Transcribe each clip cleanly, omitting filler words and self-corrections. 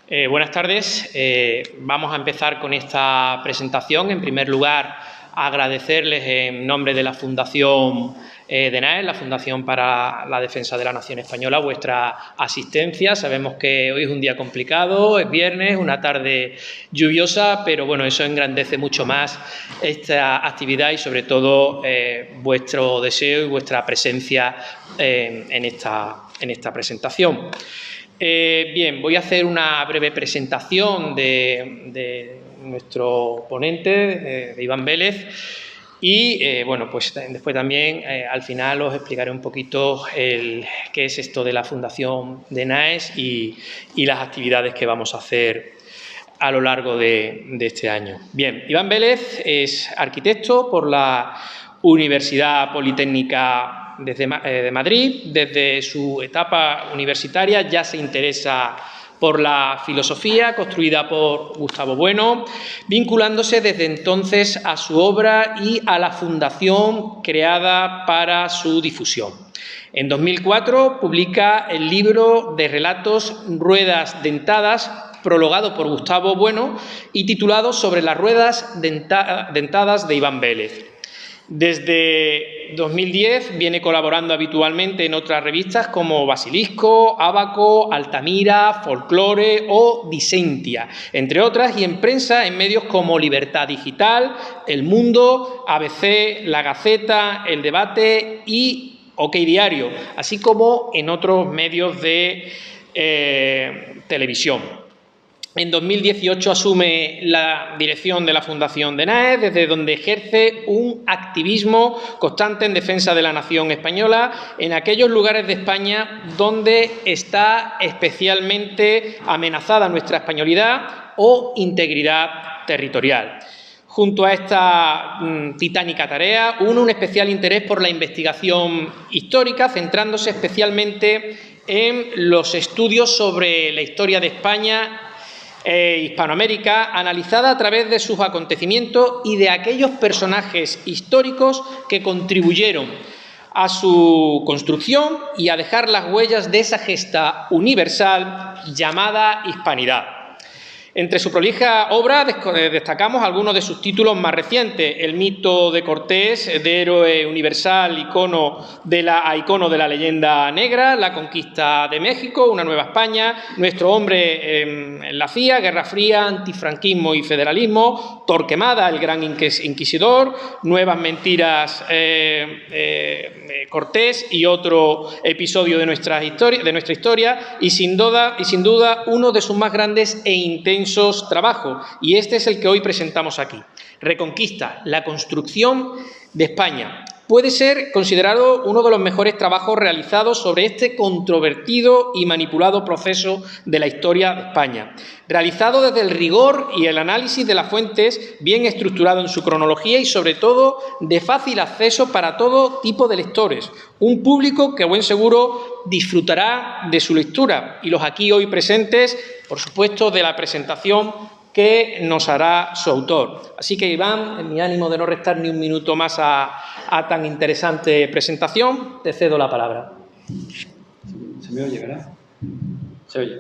Buenas tardes. Vamos a empezar con esta presentación. En primer lugar, agradecerles en nombre de la Fundación DENAES, la Fundación para la Defensa de la Nación Española, vuestra asistencia. Sabemos que hoy es un día complicado, es viernes, una tarde lluviosa, pero bueno, eso engrandece mucho más esta actividad y sobre todo vuestro deseo y vuestra presencia en esta presentación. Bien, voy a hacer una breve presentación de nuestro ponente, de Iván Vélez, y bueno, pues después también al final os explicaré un poquito qué es esto de la Fundación DENAES y las actividades que vamos a hacer a lo largo de este año. Bien, Iván Vélez es arquitecto por la Universidad Politécnica de Madrid. Desde su etapa universitaria ya se interesa por la filosofía construida por Gustavo Bueno, vinculándose desde entonces a su obra y a la fundación creada para su difusión. En 2004 publica el libro de relatos Ruedas Dentadas, prologado por Gustavo Bueno y titulado Sobre las ruedas dentadas de Iván Vélez. Desde 2010 viene colaborando habitualmente en otras revistas como Basilisco, Ábaco, Altamira, Folklore o Disentia, entre otras, y en prensa en medios como Libertad Digital, El Mundo, ABC, La Gaceta, El Debate y OK Diario, así como en otros medios de televisión. En 2018 asume la dirección de la Fundación DENAES, desde donde ejerce un activismo constante en defensa de la nación española en aquellos lugares de España donde está especialmente amenazada nuestra españolidad o integridad territorial. Junto a esta titánica tarea, une un especial interés por la investigación histórica, centrándose especialmente en los estudios sobre la historia de España Hispanoamérica, analizada a través de sus acontecimientos y de aquellos personajes históricos que contribuyeron a su construcción y a dejar las huellas de esa gesta universal llamada hispanidad. Entre su prolija obra destacamos algunos de sus títulos más recientes: El mito de Cortés, de héroe universal icono de la leyenda negra, La conquista de México, Una nueva España, Nuestro hombre en la CIA, Guerra Fría, Antifranquismo y Federalismo, Torquemada, el gran inquisidor, Nuevas mentiras Cortés y otro episodio de nuestra historia, y sin duda uno de sus más grandes e intensos trabajos, y este es el que hoy presentamos aquí: Reconquista, la construcción de España. Puede ser considerado uno de los mejores trabajos realizados sobre este controvertido y manipulado proceso de la historia de España, realizado desde el rigor y el análisis de las fuentes, bien estructurado en su cronología y sobre todo de fácil acceso para todo tipo de lectores, un público que a buen seguro disfrutará de su lectura, y los aquí hoy presentes, por supuesto, de la presentación que nos hará su autor. Así que, Iván, en mi ánimo de no restar ni un minuto más a tan interesante presentación, te cedo la palabra. ¿Se me oye, verdad? ¿Se oye?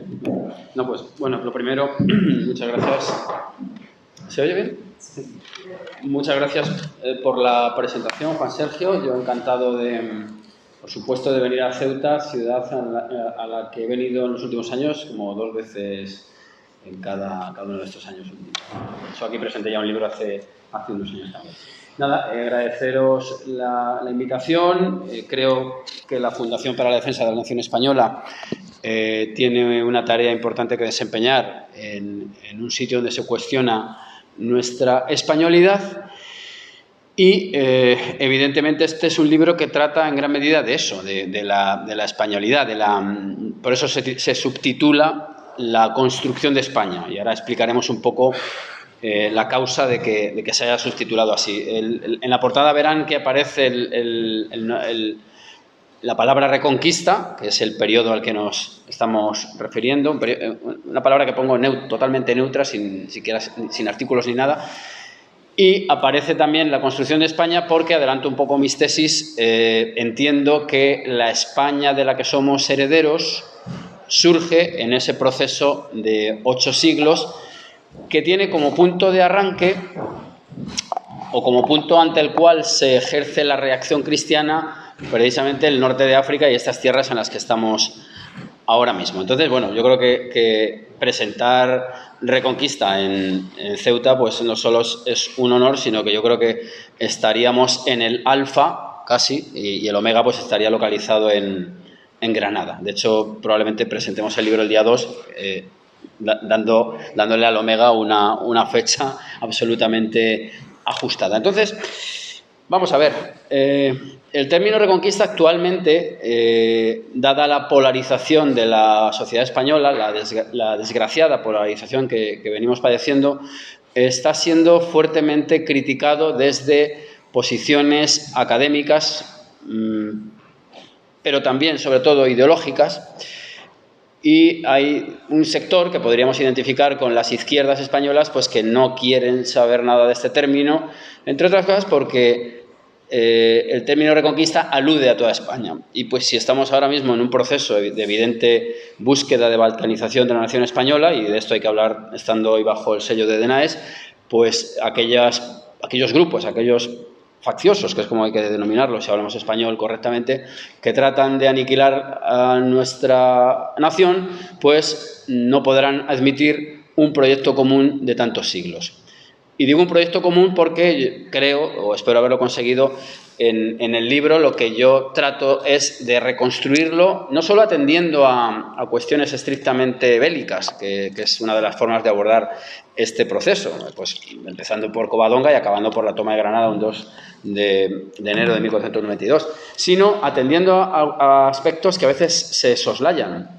No, pues, bueno, lo primero, muchas gracias. ¿Se oye bien? Sí. Muchas gracias por la presentación, Juan Sergio. Yo encantado por supuesto, de venir a Ceuta, ciudad a la que he venido en los últimos años, como 2 veces en cada uno de estos años. Yo aquí presenté ya un libro hace unos años también. Nada, agradeceros la invitación. Creo que la Fundación para la Defensa de la Nación Española tiene una tarea importante que desempeñar en un sitio donde se cuestiona nuestra españolidad. Y, evidentemente, este es un libro que trata en gran medida de eso, de la españolidad. Por eso se subtitula La construcción de España. Y ahora explicaremos un poco la causa de que se haya subtitulado así. En la portada verán que aparece la palabra Reconquista, que es el periodo al que nos estamos refiriendo. Una palabra que pongo totalmente neutra, sin artículos ni nada. Y aparece también la construcción de España porque, adelanto un poco mis tesis, entiendo que la España de la que somos herederos surge en ese proceso de 8 siglos que tiene como punto de arranque o como punto ante el cual se ejerce la reacción cristiana precisamente el norte de África y estas tierras en las que estamos ahora mismo. Entonces, bueno, yo creo que presentar Reconquista en Ceuta pues no solo es un honor, sino que yo creo que estaríamos en el alfa casi y el omega pues estaría localizado en Granada. De hecho, probablemente presentemos el libro el día 2 dándole al omega una fecha absolutamente ajustada. Entonces, vamos a ver. El término Reconquista actualmente, dada la polarización de la sociedad española, la desgraciada polarización que venimos padeciendo, está siendo fuertemente criticado desde posiciones académicas, pero también, sobre todo, ideológicas. Y hay un sector que podríamos identificar con las izquierdas españolas, pues que no quieren saber nada de este término, entre otras cosas porque el término Reconquista alude a toda España. Y pues si estamos ahora mismo en un proceso de evidente búsqueda de balcanización de la nación española, y de esto hay que hablar estando hoy bajo el sello de DENAES, pues aquellos grupos, aquellos facciosos, que es como hay que denominarlos si hablamos español correctamente, que tratan de aniquilar a nuestra nación, pues no podrán admitir un proyecto común de tantos siglos. Y digo un proyecto común porque creo, o espero haberlo conseguido, en el libro lo que yo trato es de reconstruirlo, no solo atendiendo a cuestiones estrictamente bélicas, que es una de las formas de abordar este proceso, pues empezando por Covadonga y acabando por la toma de Granada un 2 de enero de 1492, sino atendiendo a aspectos que a veces se soslayan,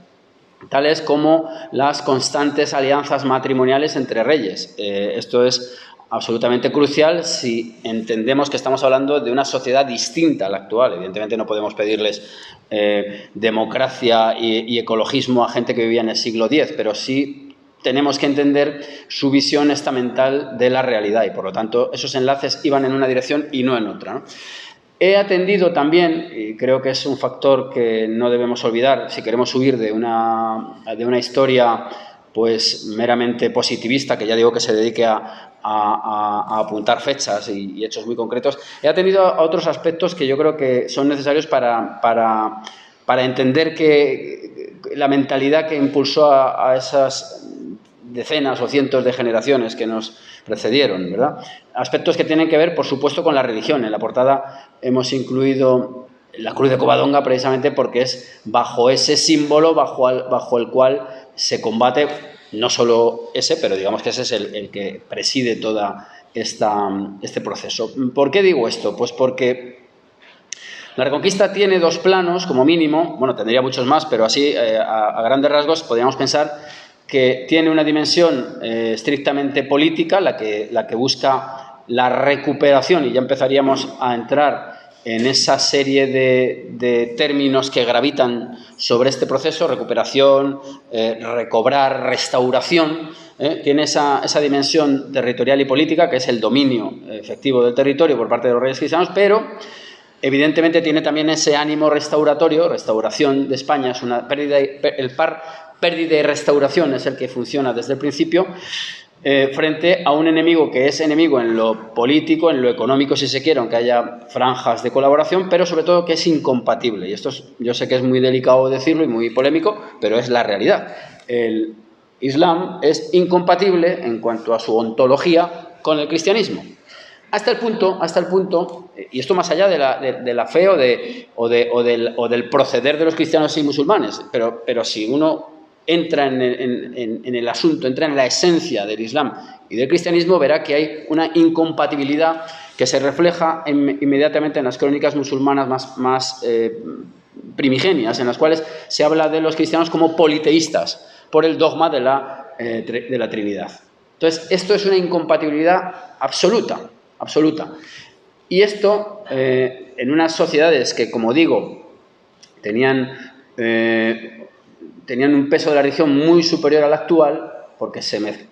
tales como las constantes alianzas matrimoniales entre reyes. Esto es absolutamente crucial si entendemos que estamos hablando de una sociedad distinta a la actual. Evidentemente no podemos pedirles democracia y ecologismo a gente que vivía en el siglo X, pero sí tenemos que entender su visión estamental de la realidad y, por lo tanto, esos enlaces iban en una dirección y no en otra, ¿no? He atendido también, y creo que es un factor que no debemos olvidar si queremos huir de una historia pues meramente positivista, que ya digo que se dedique a apuntar fechas y hechos muy concretos, he atendido a otros aspectos que yo creo que son necesarios para entender que la mentalidad que impulsó a esas decenas o cientos de generaciones que nos precedieron, ¿verdad? Aspectos que tienen que ver, por supuesto, con la religión. En la portada hemos incluido la cruz de Covadonga precisamente porque es bajo ese símbolo bajo el cual se combate, no solo ese, pero digamos que ese es el que preside todo este proceso. ¿Por qué digo esto? Pues porque la Reconquista tiene 2 planos, como mínimo, bueno, tendría muchos más, pero así, a grandes rasgos, podríamos pensar que tiene una dimensión estrictamente política, la que busca la recuperación, y ya empezaríamos a entrar en esa serie de términos que gravitan sobre este proceso: recuperación, recobrar, restauración. Tiene esa dimensión territorial y política, que es el dominio efectivo del territorio por parte de los reyes cristianos, pero evidentemente tiene también ese ánimo restauratorio. Restauración de España es una pérdida, el par pérdida y restauración es el que funciona desde el principio, frente a un enemigo que es enemigo en lo político, en lo económico, si se quiere, aunque haya franjas de colaboración, pero sobre todo que es incompatible. Y esto yo sé que es muy delicado decirlo y muy polémico, pero es la realidad. El Islam es incompatible en cuanto a su ontología con el cristianismo. Hasta el punto, y esto más allá de la fe o del proceder de los cristianos y musulmanes, pero si uno entra en el asunto, entra en la esencia del Islam y del cristianismo, verá que hay una incompatibilidad que se refleja inmediatamente en las crónicas musulmanas más primigenias, en las cuales se habla de los cristianos como politeístas por el dogma de la Trinidad. Entonces, esto es una incompatibilidad absoluta. Y esto, en unas sociedades que, como digo, tenían un peso de la religión muy superior al actual, porque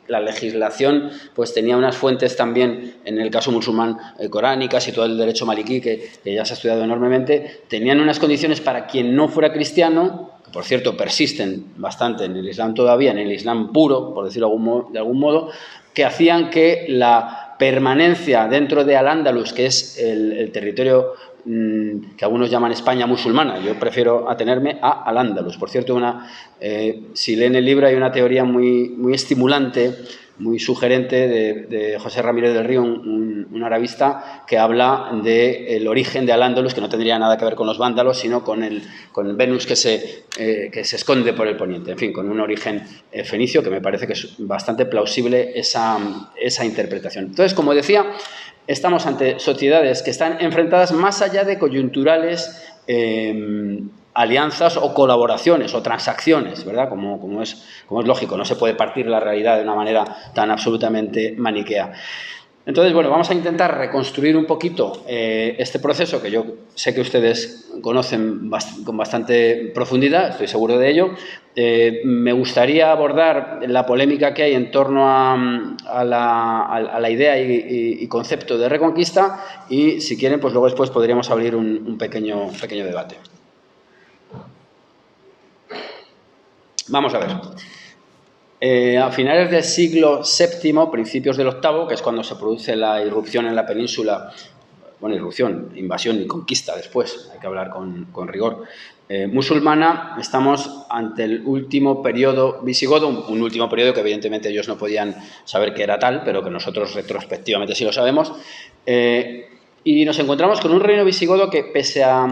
la legislación pues tenía unas fuentes también, en el caso musulmán, coránicas, y todo el derecho maliquí, que ya se ha estudiado enormemente, tenían unas condiciones para quien no fuera cristiano, por cierto, persisten bastante en el Islam todavía, en el Islam puro, por decirlo de algún modo, que hacían que la permanencia dentro de Al-Ándalus, que es el territorio que algunos llaman España musulmana, yo prefiero atenerme a Al-Ándalus. Por cierto, si leen el libro hay una teoría muy estimulante, muy sugerente de José Ramírez del Río, un arabista, que habla del origen de Al-Ándalus, que no tendría nada que ver con los vándalos, sino con el Venus que se esconde por el poniente. En fin, con un origen fenicio, que me parece que es bastante plausible esa interpretación. Entonces, como decía, estamos ante sociedades que están enfrentadas más allá de coyunturales alianzas o colaboraciones o transacciones, ¿verdad? Como es lógico, no se puede partir la realidad de una manera tan absolutamente maniquea. Entonces, bueno, vamos a intentar reconstruir un poquito este proceso que yo sé que ustedes conocen con bastante profundidad, estoy seguro de ello. Me gustaría abordar la polémica que hay en torno a la idea y concepto de reconquista y, si quieren, pues luego después podríamos abrir un pequeño debate. Vamos a ver. A finales del siglo VII, principios del VIII, que es cuando se produce la irrupción en la península, bueno, irrupción, invasión y conquista después, hay que hablar con rigor, musulmana, estamos ante el último periodo visigodo, un último periodo que evidentemente ellos no podían saber que era tal, pero que nosotros retrospectivamente sí lo sabemos, y nos encontramos con un reino visigodo que, pese a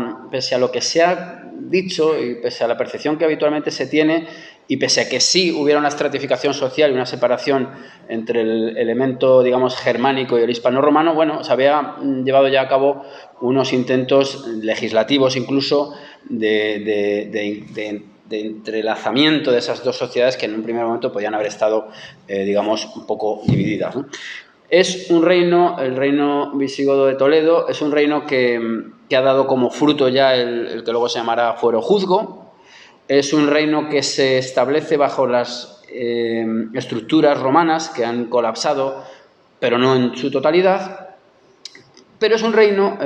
lo que se ha dicho y pese a la percepción que habitualmente se tiene, y pese a que sí hubiera una estratificación social y una separación entre el elemento, digamos, germánico y el hispano-romano, bueno, se había llevado ya a cabo unos intentos legislativos incluso de entrelazamiento de esas dos sociedades que en un primer momento podían haber estado, digamos, un poco divididas, ¿no? Es un reino, el reino visigodo de Toledo, es un reino que ha dado como fruto ya el que luego se llamará Fuero Juzgo. Es un reino que se establece bajo las estructuras romanas que han colapsado, pero no en su totalidad. Pero es un reino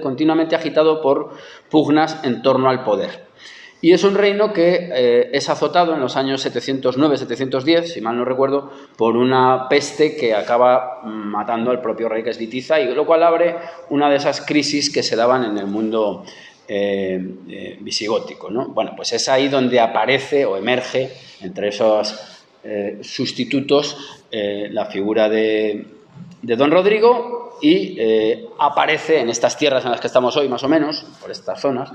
continuamente agitado por pugnas en torno al poder. Y es un reino que es azotado en los años 709-710, si mal no recuerdo, por una peste que acaba matando al propio rey, que es Witiza, y lo cual abre una de esas crisis que se daban en el mundo visigótico, ¿no? Bueno, pues es ahí donde aparece o emerge, entre esos sustitutos, la figura de Don Rodrigo y aparece en estas tierras en las que estamos hoy, más o menos, por estas zonas,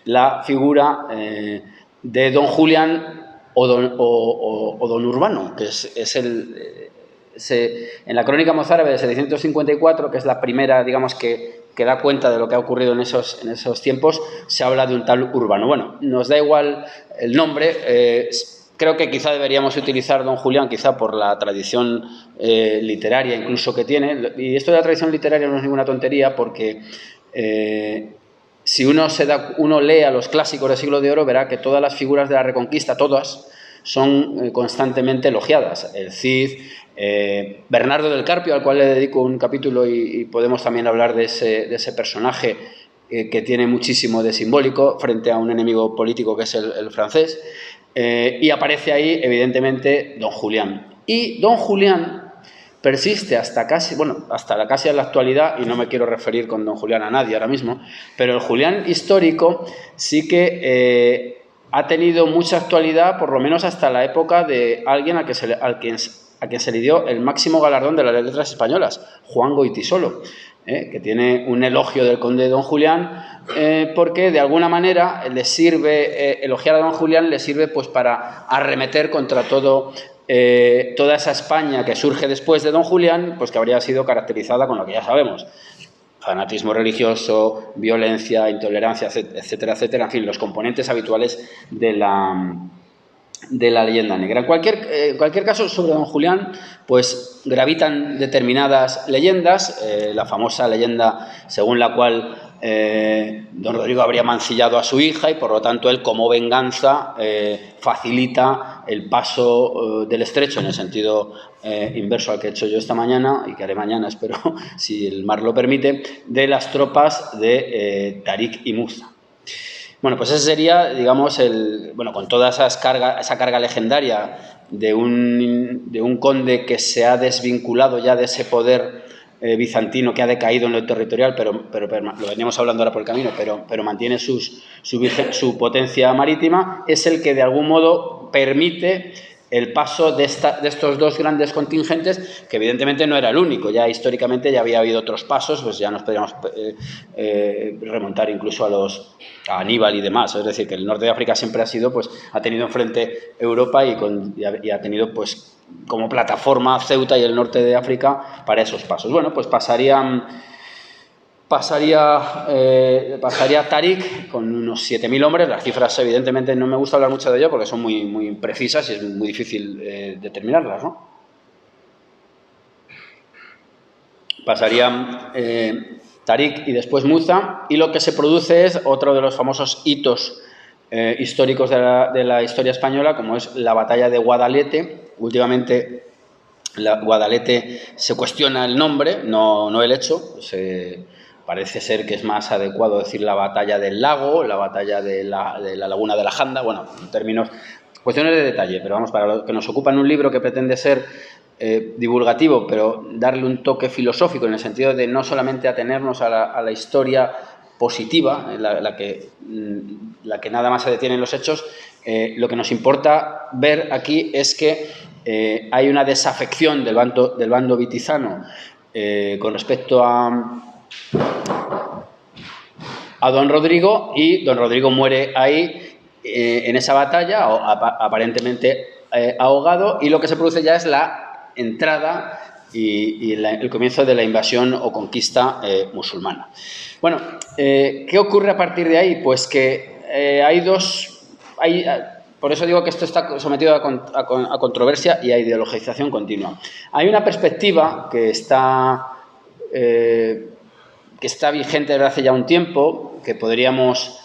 la figura de Don Julián o Don Urbano, que es en la crónica mozárabe de 754, que es la primera, digamos, que da cuenta de lo que ha ocurrido en esos tiempos, se habla de un tal Urbano. Bueno, nos da igual el nombre, creo que quizá deberíamos utilizar Don Julián, quizá por la tradición literaria incluso que tiene, y esto de la tradición literaria no es ninguna tontería, porque si uno lee a los clásicos del Siglo de Oro, verá que todas las figuras de la Reconquista, todas, son constantemente elogiadas. El Cid, Bernardo del Carpio, al cual le dedico un capítulo y podemos también hablar de ese personaje que tiene muchísimo de simbólico frente a un enemigo político que es el francés, y aparece ahí evidentemente Don Julián. Y Don Julián persiste hasta casi en la actualidad, y no me quiero referir con Don Julián a nadie ahora mismo, pero el Julián histórico sí que ha tenido mucha actualidad, por lo menos hasta la época de alguien a quien se le dio el máximo galardón de las letras españolas, Juan Goytisolo, que tiene un elogio del conde de Don Julián, porque de alguna manera le sirve, elogiar a Don Julián le sirve pues para arremeter contra toda esa España que surge después de Don Julián, pues que habría sido caracterizada con lo que ya sabemos: fanatismo religioso, violencia, intolerancia, etcétera, etcétera, en fin, los componentes habituales de la leyenda negra. En cualquier caso, sobre Don Julián, pues gravitan determinadas leyendas, la famosa leyenda según la cual Don Rodrigo habría mancillado a su hija y por lo tanto él, como venganza, facilita el paso del estrecho, en el sentido inverso al que he hecho yo esta mañana y que haré mañana, espero, si el mar lo permite, de las tropas de Tarik y Muza. Bueno, pues ese sería, digamos, con toda esa carga legendaria de un conde que se ha desvinculado ya de ese poder bizantino que ha decaído en lo territorial, pero lo veníamos hablando ahora por el camino, pero mantiene su potencia marítima, es el que de algún modo permite el paso de estos dos grandes contingentes, que evidentemente no era el único, ya históricamente ya había habido otros pasos, pues ya nos podríamos remontar incluso a Aníbal y demás, es decir, que el norte de África siempre ha tenido enfrente Europa y ha tenido pues como plataforma Ceuta y el norte de África para esos pasos. Bueno, pues pasaría Tarik con unos 7.000 hombres. Las cifras, evidentemente, no me gusta hablar mucho de ello porque son muy, muy precisas y es muy difícil determinarlas, ¿no? Pasarían Tarik y después Muza, y lo que se produce es otro de los famosos hitos históricos de la historia española, como es la batalla de Guadalete. Últimamente, Guadalete se cuestiona el nombre, no el hecho. Parece ser que es más adecuado decir la batalla del lago, la batalla de la laguna de la Janda, bueno, en términos, cuestiones de detalle, pero vamos, para lo que nos ocupa en un libro que pretende ser divulgativo, pero darle un toque filosófico en el sentido de no solamente atenernos a la historia positiva, la que nada más se detiene en los hechos. Lo que nos importa ver aquí es que hay una desafección del bando vitizano con respecto a don Rodrigo, y don Rodrigo muere ahí en esa batalla, aparentemente ahogado, y lo que se produce ya es la entrada y el comienzo de la invasión o conquista musulmana. Bueno, ¿qué ocurre a partir de ahí? Pues que por eso digo que esto está sometido a controversia y a ideologización continua. Hay una perspectiva que está vigente desde hace ya un tiempo, que podríamos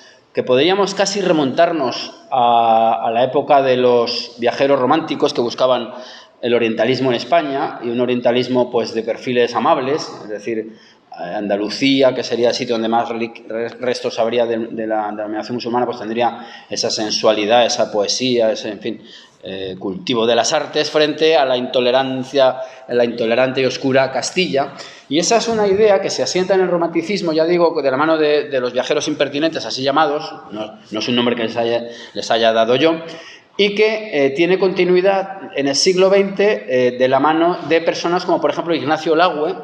casi remontarnos a la época de los viajeros románticos que buscaban el orientalismo en España, y un orientalismo pues de perfiles amables, es decir, Andalucía, que sería el sitio donde más restos habría de la dominación musulmana, pues tendría esa sensualidad, esa poesía, ese, en fin, cultivo de las artes frente a la intolerante y oscura Castilla. Y esa es una idea que se asienta en el romanticismo, ya digo, de la mano de los viajeros impertinentes, así llamados, no es un nombre que les haya dado yo, y que tiene continuidad en el siglo XX de la mano de personas como, por ejemplo, Ignacio Lagüe,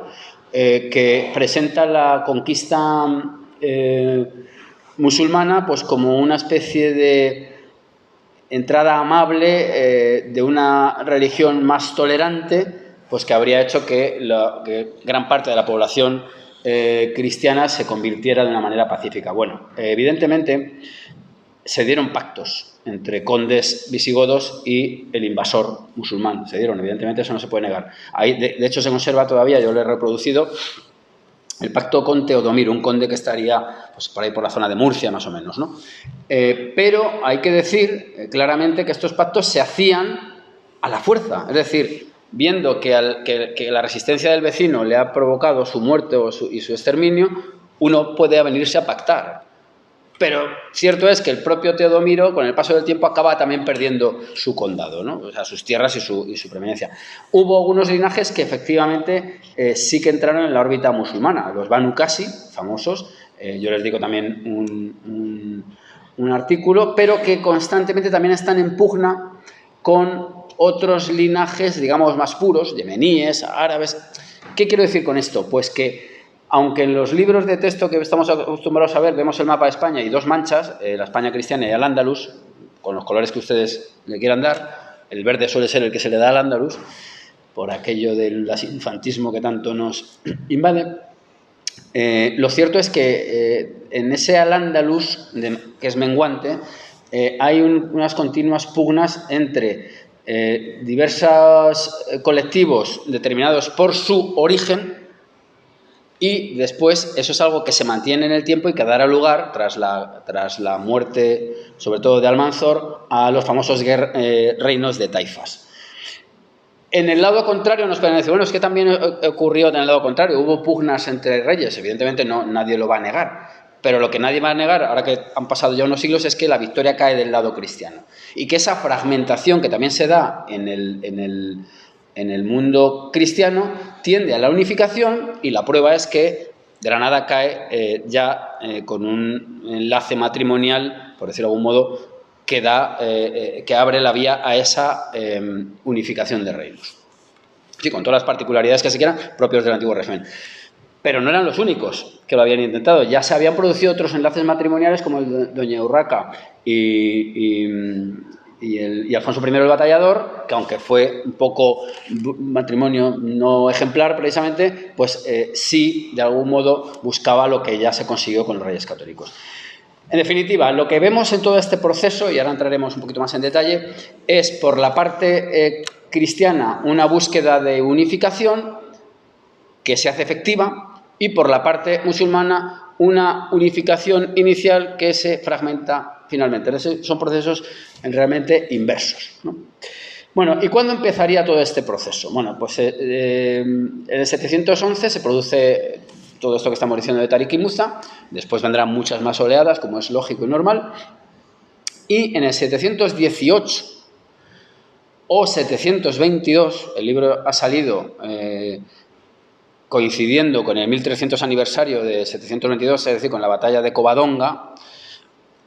que presenta la conquista musulmana pues como una especie de entrada amable de una religión más tolerante, pues que habría hecho que gran parte de la población cristiana se convirtiera de una manera pacífica. Bueno, evidentemente se dieron pactos entre condes visigodos y el invasor musulmán. Se dieron, evidentemente, eso no se puede negar. Ahí, de hecho, se conserva todavía, yo lo he reproducido, el pacto con Teodomiro, un conde que estaría pues, por ahí por la zona de Murcia, más o menos, ¿no? Pero hay que decir claramente que estos pactos se hacían a la fuerza, es decir, viendo que la resistencia del vecino le ha provocado su muerte y su exterminio, uno puede avenirse a pactar. Pero cierto es que el propio Teodomiro, con el paso del tiempo, acaba también perdiendo su condado, ¿no? O sea, sus tierras y su preeminencia. Hubo algunos linajes que efectivamente sí que entraron en la órbita musulmana. Los Banu Qasi, famosos, yo les digo también un artículo, pero que constantemente también están en pugna con otros linajes, digamos, más puros, yemeníes, árabes. ¿Qué quiero decir con esto? Pues que aunque en los libros de texto que estamos acostumbrados a ver vemos el mapa de España y dos manchas, la España cristiana y el Andalus, con los colores que ustedes le quieran dar, el verde suele ser el que se le da al Andalus, por aquello del infantismo que tanto nos invade. Lo cierto es que en ese al-Andalus, que es menguante, hay unas continuas pugnas entre diversos colectivos determinados por su origen. Y después eso es algo que se mantiene en el tiempo y que dará lugar, tras la muerte, sobre todo de Almanzor, a los famosos reinos de taifas. En el lado contrario nos pueden decir, bueno, es que también ocurrió en el lado contrario, hubo pugnas entre reyes, evidentemente nadie lo va a negar. Pero lo que nadie va a negar, ahora que han pasado ya unos siglos, es que la victoria cae del lado cristiano. Y que esa fragmentación que también se da en el mundo cristiano tiende a la unificación, y la prueba es que Granada cae con un enlace matrimonial, por decirlo de algún modo, que abre la vía a esa unificación de reinos. Sí, con todas las particularidades que se quieran propios del antiguo régimen. Pero no eran los únicos que lo habían intentado. Ya se habían producido otros enlaces matrimoniales como el de Doña Urraca y Alfonso I el Batallador, que aunque fue un poco matrimonio no ejemplar precisamente, pues sí, de algún modo, buscaba lo que ya se consiguió con los Reyes Católicos. En definitiva, lo que vemos en todo este proceso, y ahora entraremos un poquito más en detalle, es por la parte cristiana una búsqueda de unificación que se hace efectiva, y por la parte musulmana una unificación inicial que se fragmenta finalmente. Entonces, son procesos realmente inversos, ¿no? Bueno, ¿y cuándo empezaría todo este proceso? Bueno, pues en el 711 se produce todo esto que estamos diciendo de Tariq y Musa, después vendrán muchas más oleadas, como es lógico y normal, y en el 718 o 722, el libro ha salido coincidiendo con el 1300 aniversario de 722, es decir, con la batalla de Covadonga,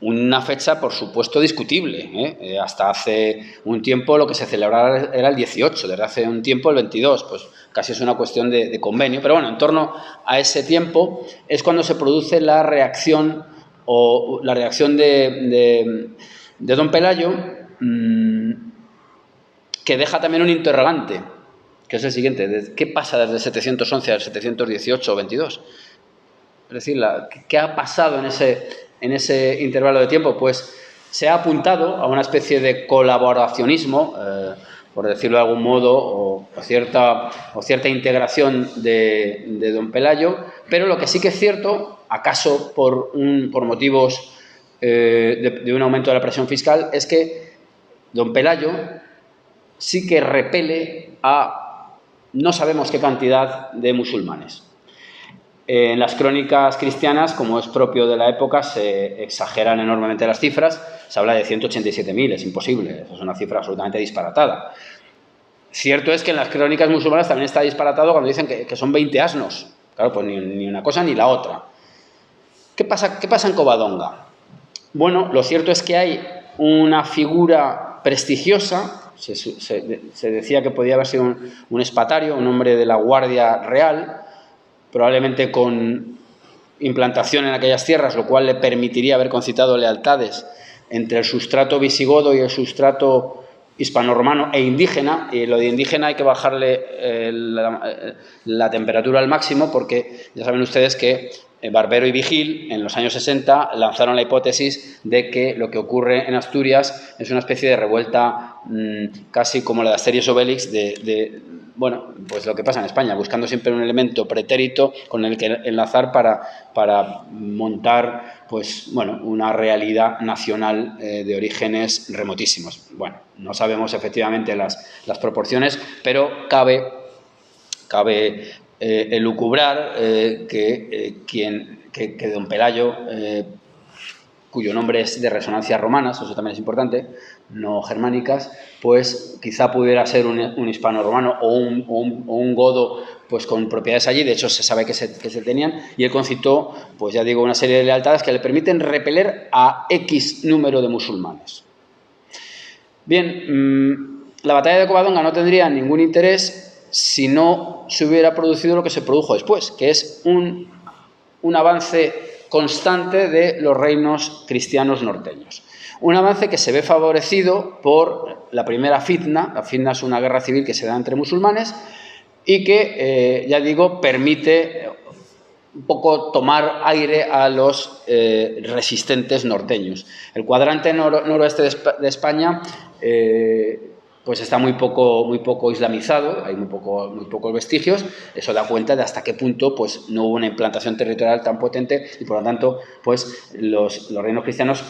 una fecha, por supuesto, discutible. Hasta hace un tiempo lo que se celebraba era el 18, desde hace un tiempo el 22, pues casi es una cuestión de convenio. Pero bueno, en torno a ese tiempo es cuando se produce la reacción de don Pelayo, que deja también un interrogante, que es el siguiente: ¿qué pasa desde el 711 al 718 o 22? Es decir, ¿qué ha pasado en ese intervalo de tiempo? Pues se ha apuntado a una especie de colaboracionismo, por decirlo de algún modo, o cierta integración de don Pelayo, pero lo que sí que es cierto, acaso por motivos de un aumento de la presión fiscal, es que don Pelayo sí que repele a no sabemos qué cantidad de musulmanes. En las crónicas cristianas, como es propio de la época, se exageran enormemente las cifras. Se habla de 187.000, es imposible, es una cifra absolutamente disparatada. Cierto es que en las crónicas musulmanas también está disparatado cuando dicen que son 20 asnos. Claro, pues ni una cosa ni la otra. ¿Qué pasa en Covadonga? Bueno, lo cierto es que hay una figura prestigiosa. Se decía que podía haber sido un espatario, un hombre de la Guardia Real, probablemente con implantación en aquellas tierras, lo cual le permitiría haber concitado lealtades entre el sustrato visigodo y el sustrato hispano-romano e indígena. Y lo de indígena hay que bajarle la temperatura al máximo, porque ya saben ustedes que Barbero y Vigil, en los años 60, lanzaron la hipótesis de que lo que ocurre en Asturias es una especie de revuelta casi como la de Asterix Obelix, bueno, pues lo que pasa en España, buscando siempre un elemento pretérito con el que enlazar para montar, pues, bueno, una realidad nacional de orígenes remotísimos. Bueno, no sabemos efectivamente las proporciones, pero cabe elucubrar que don Pelayo, cuyo nombre es de resonancias romanas, eso también es importante, no germánicas, pues quizá pudiera ser un hispano-romano o un godo, pues con propiedades allí. De hecho, se sabe que se tenían, y él concitó, pues ya digo, una serie de lealtades que le permiten repeler a X número de musulmanes. Bien, la batalla de Covadonga no tendría ningún interés si no se hubiera producido lo que se produjo después, que es un avance constante de los reinos cristianos norteños. Un avance que se ve favorecido por la primera fitna. La fitna es una guerra civil que se da entre musulmanes y que, ya digo, permite un poco tomar aire a los resistentes norteños. El cuadrante noroeste de España pues está muy poco islamizado, hay muy pocos vestigios. Eso da cuenta de hasta qué punto pues no hubo una implantación territorial tan potente, y por lo tanto pues los reinos cristianos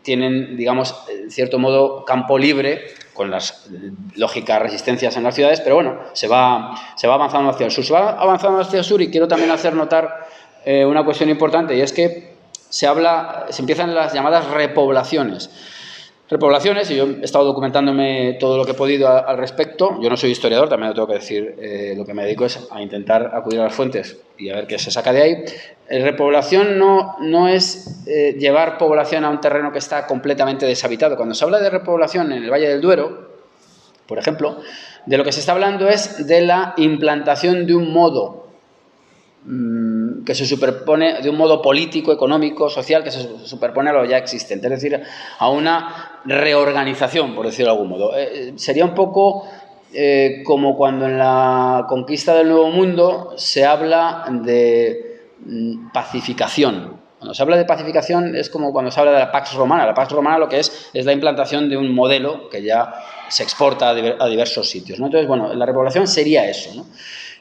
tienen, digamos, en cierto modo, campo libre, con las lógicas resistencias en las ciudades, pero bueno, se va avanzando hacia el sur. Se va avanzando hacia el sur, y quiero también hacer notar una cuestión importante, y es que se empiezan las llamadas repoblaciones. Repoblaciones, y yo he estado documentándome todo lo que he podido al respecto. Yo no soy historiador, también lo tengo que decir, lo que me dedico es a intentar acudir a las fuentes y a ver qué se saca de ahí. Repoblación no es llevar población a un terreno que está completamente deshabitado. Cuando se habla de repoblación en el Valle del Duero, por ejemplo, de lo que se está hablando es de la implantación de un modo que se superpone, de un modo político, económico, social, que se superpone a lo ya existente, es decir, a una reorganización, por decirlo de algún modo. Sería un poco como cuando en la conquista del Nuevo Mundo se habla de pacificación. Cuando se habla de pacificación es como cuando se habla de la Pax Romana. La Pax Romana lo que es la implantación de un modelo que ya se exporta a diversos sitios, ¿no? Entonces, bueno, la repoblación sería eso, ¿no?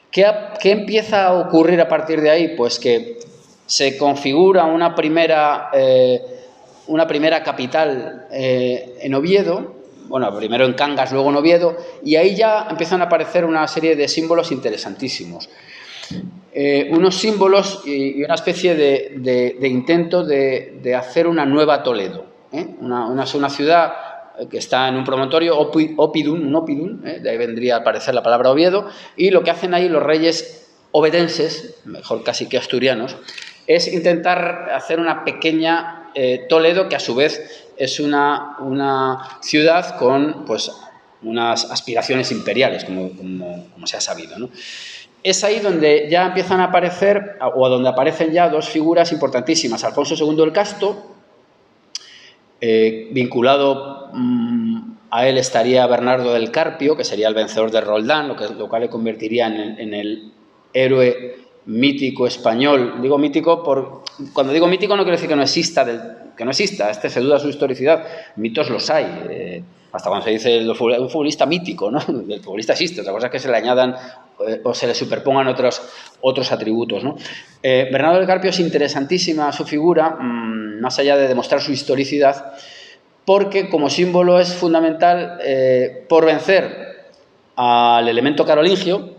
¿Qué empieza a ocurrir a partir de ahí? Pues que se configura una primera capital en Oviedo, bueno, primero en Cangas, luego en Oviedo, y ahí ya empiezan a aparecer una serie de símbolos interesantísimos. Unos símbolos y una especie de intento de hacer una nueva Toledo, una ciudad que está en un promontorio, Opidum, de ahí vendría al parecer la palabra Oviedo, y lo que hacen ahí los reyes ovedenses, mejor casi que asturianos, es intentar hacer una pequeña Toledo que a su vez es una ciudad con pues unas aspiraciones imperiales, como se ha sabido, ¿no? Es ahí donde ya empiezan a aparecer, o donde aparecen ya dos figuras importantísimas. Alfonso II el Casto, vinculado a él estaría Bernardo del Carpio, que sería el vencedor de Roldán, lo cual le convertiría en el héroe mítico español. Digo mítico cuando digo mítico no quiero decir que no exista, se duda su historicidad, mitos los hay, hasta cuando se dice un futbolista mítico, ¿no? El futbolista existe, otra cosa es que se le añadan o se le superpongan otros atributos, ¿no? Bernardo del Carpio es interesantísima su figura, más allá de demostrar su historicidad, porque como símbolo es fundamental por vencer al elemento carolingio.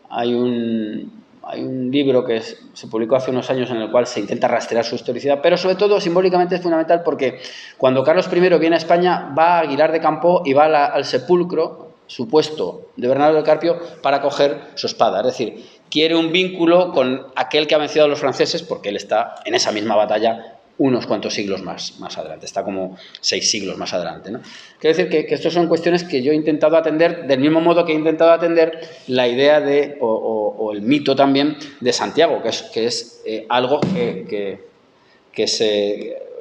Hay un libro que se publicó hace unos años en el cual se intenta rastrear su historicidad, pero sobre todo simbólicamente es fundamental porque cuando Carlos I viene a España va a Aguilar de Campoo y va al sepulcro supuesto de Bernardo del Carpio para coger su espada, es decir, quiere un vínculo con aquel que ha vencido a los franceses porque él está en esa misma batalla unos cuantos siglos más adelante, está como 6 siglos más adelante, ¿no? Quiero decir que estas son cuestiones que yo he intentado atender del mismo modo que he intentado atender la idea o el mito también de Santiago, que es algo o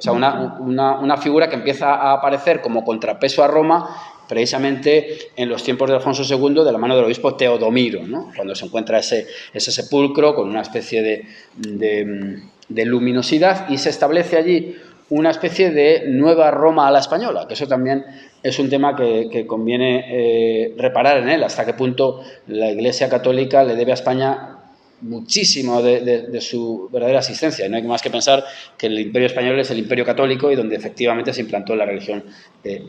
sea, una figura que empieza a aparecer como contrapeso a Roma precisamente en los tiempos de Alfonso II de la mano del obispo Teodomiro, ¿no? Cuando se encuentra ese sepulcro con una especie de luminosidad y se establece allí una especie de nueva Roma a la española, que eso también es un tema que conviene reparar en él, hasta qué punto la Iglesia Católica le debe a España muchísimo de su verdadera existencia. Y no hay más que pensar que el Imperio Español es el Imperio Católico y donde efectivamente se implantó la religión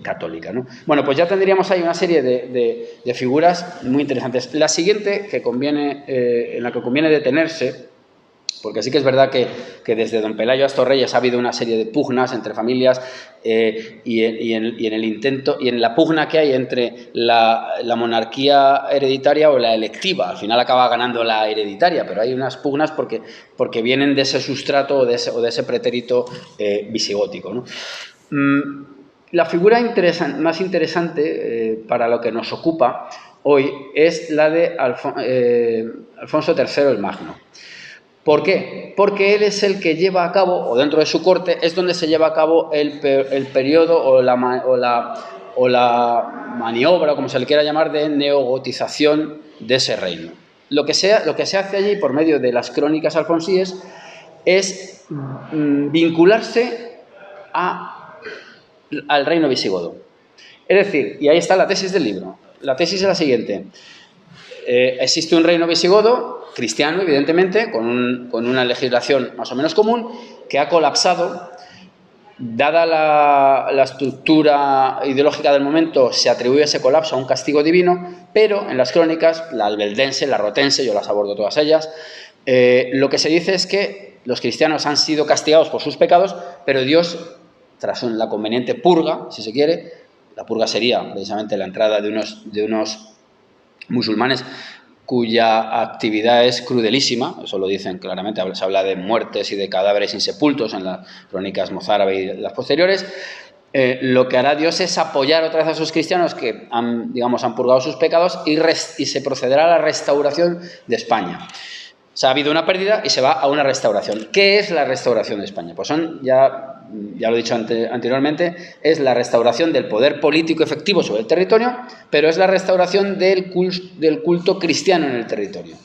católica, ¿no? Bueno, pues ya tendríamos ahí una serie de figuras muy interesantes. La siguiente en la que conviene detenerse, porque sí que es verdad que desde don Pelayo a estos reyes ha habido una serie de pugnas entre familias y en el intento y en la pugna que hay entre la monarquía hereditaria o la electiva. Al final acaba ganando la hereditaria, pero hay unas pugnas porque vienen de ese sustrato o de ese pretérito visigótico, ¿no? La figura más interesante para lo que nos ocupa hoy es la de Alfonso III el Magno. ¿Por qué? Porque él es el que lleva a cabo, o dentro de su corte, es donde se lleva a cabo el periodo o la maniobra, como se le quiera llamar, de neogotización de ese reino. Lo que se hace allí, por medio de las crónicas alfonsíes, es vincularse al reino visigodo. Es decir, y ahí está la tesis del libro. La tesis es la siguiente. Existe un reino visigodo, cristiano evidentemente, con una legislación más o menos común, que ha colapsado. Dada la estructura ideológica del momento, se atribuye ese colapso a un castigo divino, pero en las crónicas, la albeldense, la rotense, yo las abordo todas ellas, Lo que se dice es que los cristianos han sido castigados por sus pecados, pero Dios, tras la conveniente purga, si se quiere, la purga sería precisamente la entrada de unos musulmanes cuya actividad es crudelísima, eso lo dicen claramente, se habla de muertes y de cadáveres insepultos en las crónicas mozárabe y las posteriores. Lo que hará Dios es apoyar otra vez a esos cristianos que han purgado sus pecados y se procederá a la restauración de España. O sea, ha habido una pérdida y se va a una restauración. ¿Qué es la restauración de España? Pues ya lo he dicho anteriormente, es la restauración del poder político efectivo sobre el territorio, pero es la restauración del culto cristiano en el territorio.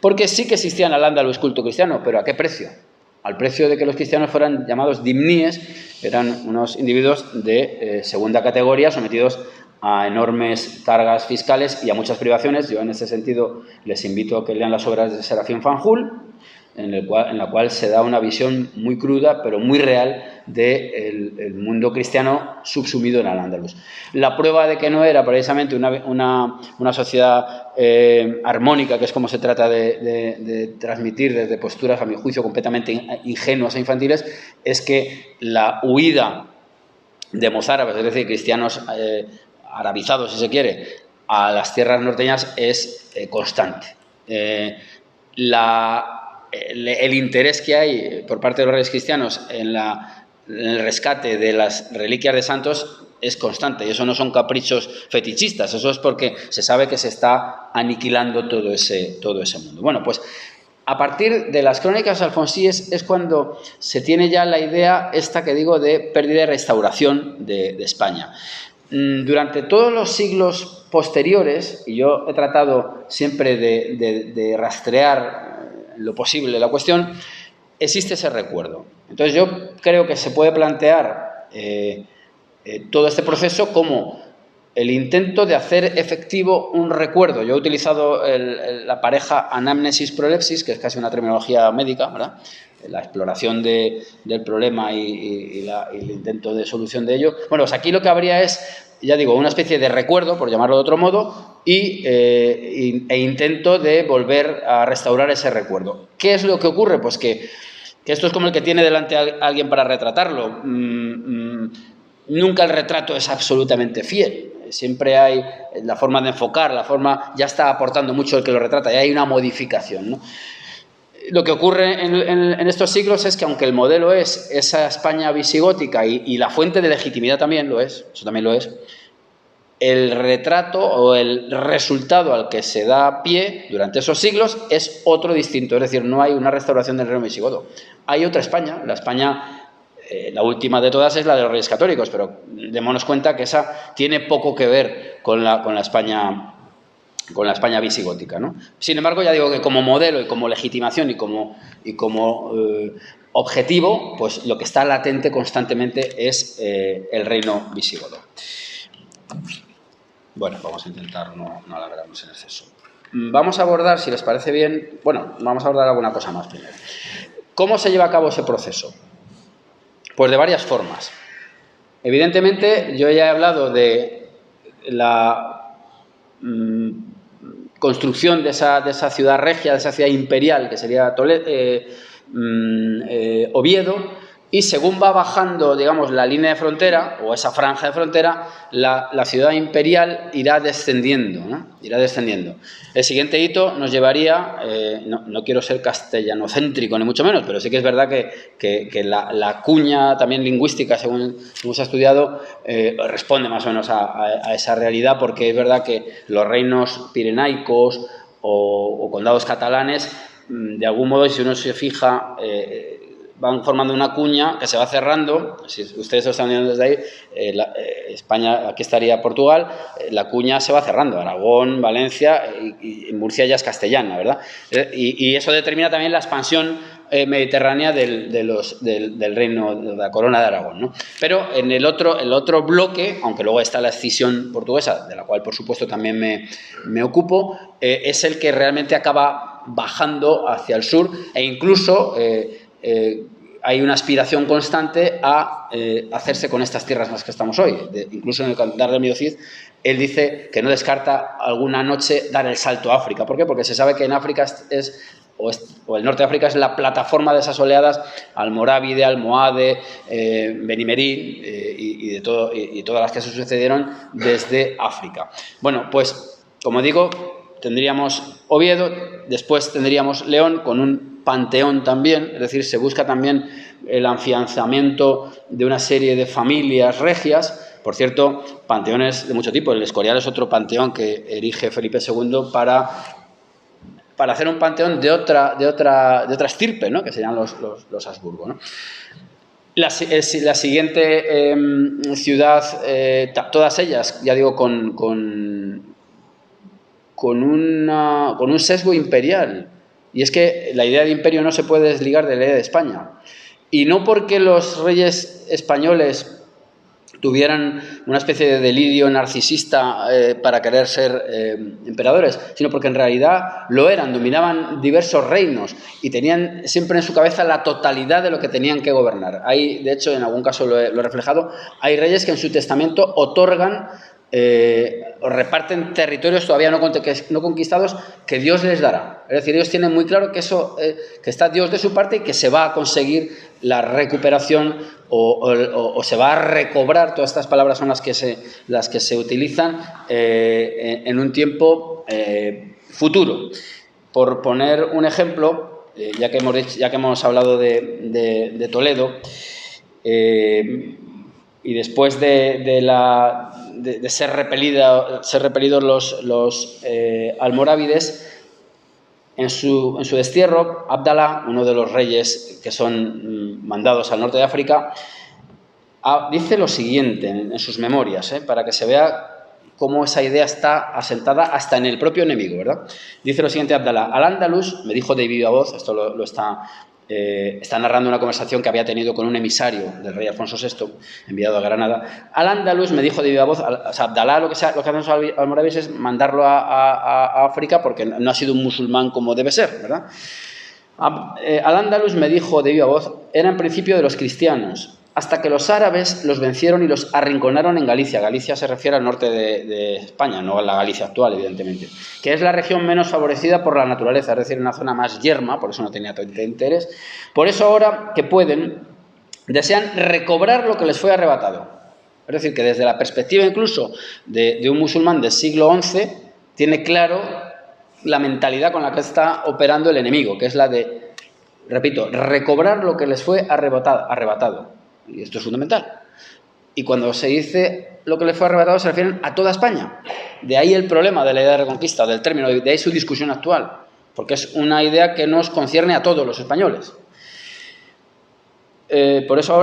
Porque sí que existía en Al-Ándalus culto cristiano, pero ¿a qué precio? Al precio de que los cristianos fueran llamados dimníes, eran unos individuos de segunda categoría sometidos a enormes cargas fiscales y a muchas privaciones. Yo en ese sentido les invito a que lean las obras de Serafín Fanjul, en la cual se da una visión muy cruda pero muy real del mundo cristiano subsumido en Al-Ándalus. La prueba de que no era precisamente una sociedad armónica, que es como se trata de transmitir desde posturas, a mi juicio, completamente ingenuas e infantiles, es que la huida de mozárabes, es decir, cristianos arabizados, si se quiere, a las tierras norteñas es constante. El interés que hay por parte de los reyes cristianos en el rescate de las reliquias de santos es constante, y eso no son caprichos fetichistas, eso es porque se sabe que se está aniquilando todo ese mundo. Bueno, pues a partir de las crónicas alfonsíes es cuando se tiene ya la idea esta que digo de pérdida y restauración de España. Durante todos los siglos posteriores, y yo he tratado siempre de rastrear lo posible la cuestión, existe ese recuerdo. Entonces yo creo que se puede plantear todo este proceso como el intento de hacer efectivo un recuerdo. Yo he utilizado la pareja anamnesis-prolepsis, que es casi una terminología médica, ¿verdad? La exploración del problema y el intento de solución de ello. Bueno, pues aquí lo que habría es, ya digo, una especie de recuerdo, por llamarlo de otro modo, e intento de volver a restaurar ese recuerdo. ¿Qué es lo que ocurre? Pues que esto es como el que tiene delante a alguien para retratarlo. Nunca el retrato es absolutamente fiel. Siempre hay la forma de enfocar, ya está aportando mucho el que lo retrata, y hay una modificación, ¿no? Lo que ocurre en estos siglos es que, aunque el modelo es esa España visigótica y la fuente de legitimidad también lo es, eso también lo es, el retrato o el resultado al que se da pie durante esos siglos es otro distinto. Es decir, no hay una restauración del reino visigodo. Hay otra España, la España, la última de todas es la de los Reyes Católicos, pero démonos cuenta que esa tiene poco que ver con la España visigótica, ¿no? Sin embargo, ya digo que como modelo y como legitimación y como objetivo, pues lo que está latente constantemente es el reino visigodo. Bueno, vamos a intentar no alargarnos en exceso. Vamos a abordar, si les parece bien, vamos a abordar alguna cosa más primero. ¿Cómo se lleva a cabo ese proceso? Pues de varias formas. Evidentemente, yo ya he hablado de la construcción de esa ciudad regia, de esa ciudad imperial, que sería Oviedo, y según va bajando, digamos, la línea de frontera, o esa franja de frontera, la ciudad imperial irá descendiendo, ¿no? Irá descendiendo. El siguiente hito nos llevaría, no quiero ser castellanocéntrico, ni mucho menos, pero sí que es verdad que la cuña también lingüística, según se ha estudiado, responde más o menos a esa realidad, porque es verdad que los reinos pirenaicos o condados catalanes, de algún modo, si uno se fija, van formando una cuña que se va cerrando. Si ustedes lo están viendo desde ahí, España, aquí estaría Portugal, la cuña se va cerrando, Aragón, Valencia, y Murcia ya es castellana, ¿verdad? Y eso determina también la expansión mediterránea del reino, de la corona de Aragón, ¿no? Pero en el otro bloque, aunque luego está la escisión portuguesa, de la cual por supuesto también me ocupo, es el que realmente acaba bajando hacia el sur, e incluso hay una aspiración constante a hacerse con estas tierras en las que estamos hoy. Incluso en el Cantar del Medio Cid, él dice que no descarta alguna noche dar el salto a África. ¿Por qué? Porque se sabe que en África es o el norte de África es la plataforma de esas oleadas almorávide, almohade, benimerí y todas las que se sucedieron desde África. Bueno, pues como digo, tendríamos Oviedo, después tendríamos León con un panteón también, es decir, se busca también el afianzamiento de una serie de familias regias. Por cierto, panteones de mucho tipo. El Escorial es otro panteón que erige Felipe II para hacer un panteón de otra estirpe, ¿no? Que serían los Habsburgo, ¿no? La siguiente ciudad, todas ellas, ya digo, con un sesgo imperial. Y es que la idea de imperio no se puede desligar de la idea de España. Y no porque los reyes españoles tuvieran una especie de delirio narcisista para querer ser emperadores, sino porque en realidad lo eran, dominaban diversos reinos y tenían siempre en su cabeza la totalidad de lo que tenían que gobernar. Hay, de hecho, en algún caso lo he reflejado, hay reyes que en su testamento otorgan o reparten territorios todavía no conquistados que Dios les dará. Es decir, ellos tienen muy claro que eso, que está Dios de su parte y que se va a conseguir la recuperación o se va a recobrar, todas estas palabras son las que se utilizan en un tiempo futuro. Por poner un ejemplo, ya que hemos hablado de Toledo, y después de ser repelidos los almorávides, en su destierro, Abdalá, uno de los reyes que son mandados al norte de África, dice lo siguiente en sus memorias, para que se vea cómo esa idea está asentada hasta en el propio enemigo, ¿verdad? Dice lo siguiente Abdalá: Al-Ándalus, me dijo de viva voz, esto lo está narrando una conversación que había tenido con un emisario del rey Alfonso VI, enviado a Granada. Al-Ándalus, me dijo de viva voz, o sea, Abdalá lo que hacen los almorávides es mandarlo a África porque no ha sido un musulmán como debe ser, ¿verdad? Al-Ándalus, me dijo de viva voz, era en principio de los cristianos, hasta que los árabes los vencieron y los arrinconaron en Galicia. Galicia se refiere al norte de España, no a la Galicia actual, evidentemente, que es la región menos favorecida por la naturaleza, es decir, una zona más yerma, por eso no tenía tanto interés. Por eso ahora que pueden, desean recobrar lo que les fue arrebatado. Es decir, que desde la perspectiva incluso de un musulmán del siglo XI, tiene claro la mentalidad con la que está operando el enemigo, que es la de, repito, recobrar lo que les fue arrebatado. Y esto es fundamental. Y cuando se dice lo que le fue arrebatado, se refieren a toda España. De ahí el problema de la idea de reconquista, del término, de ahí su discusión actual, porque es una idea que nos concierne a todos los españoles. Por eso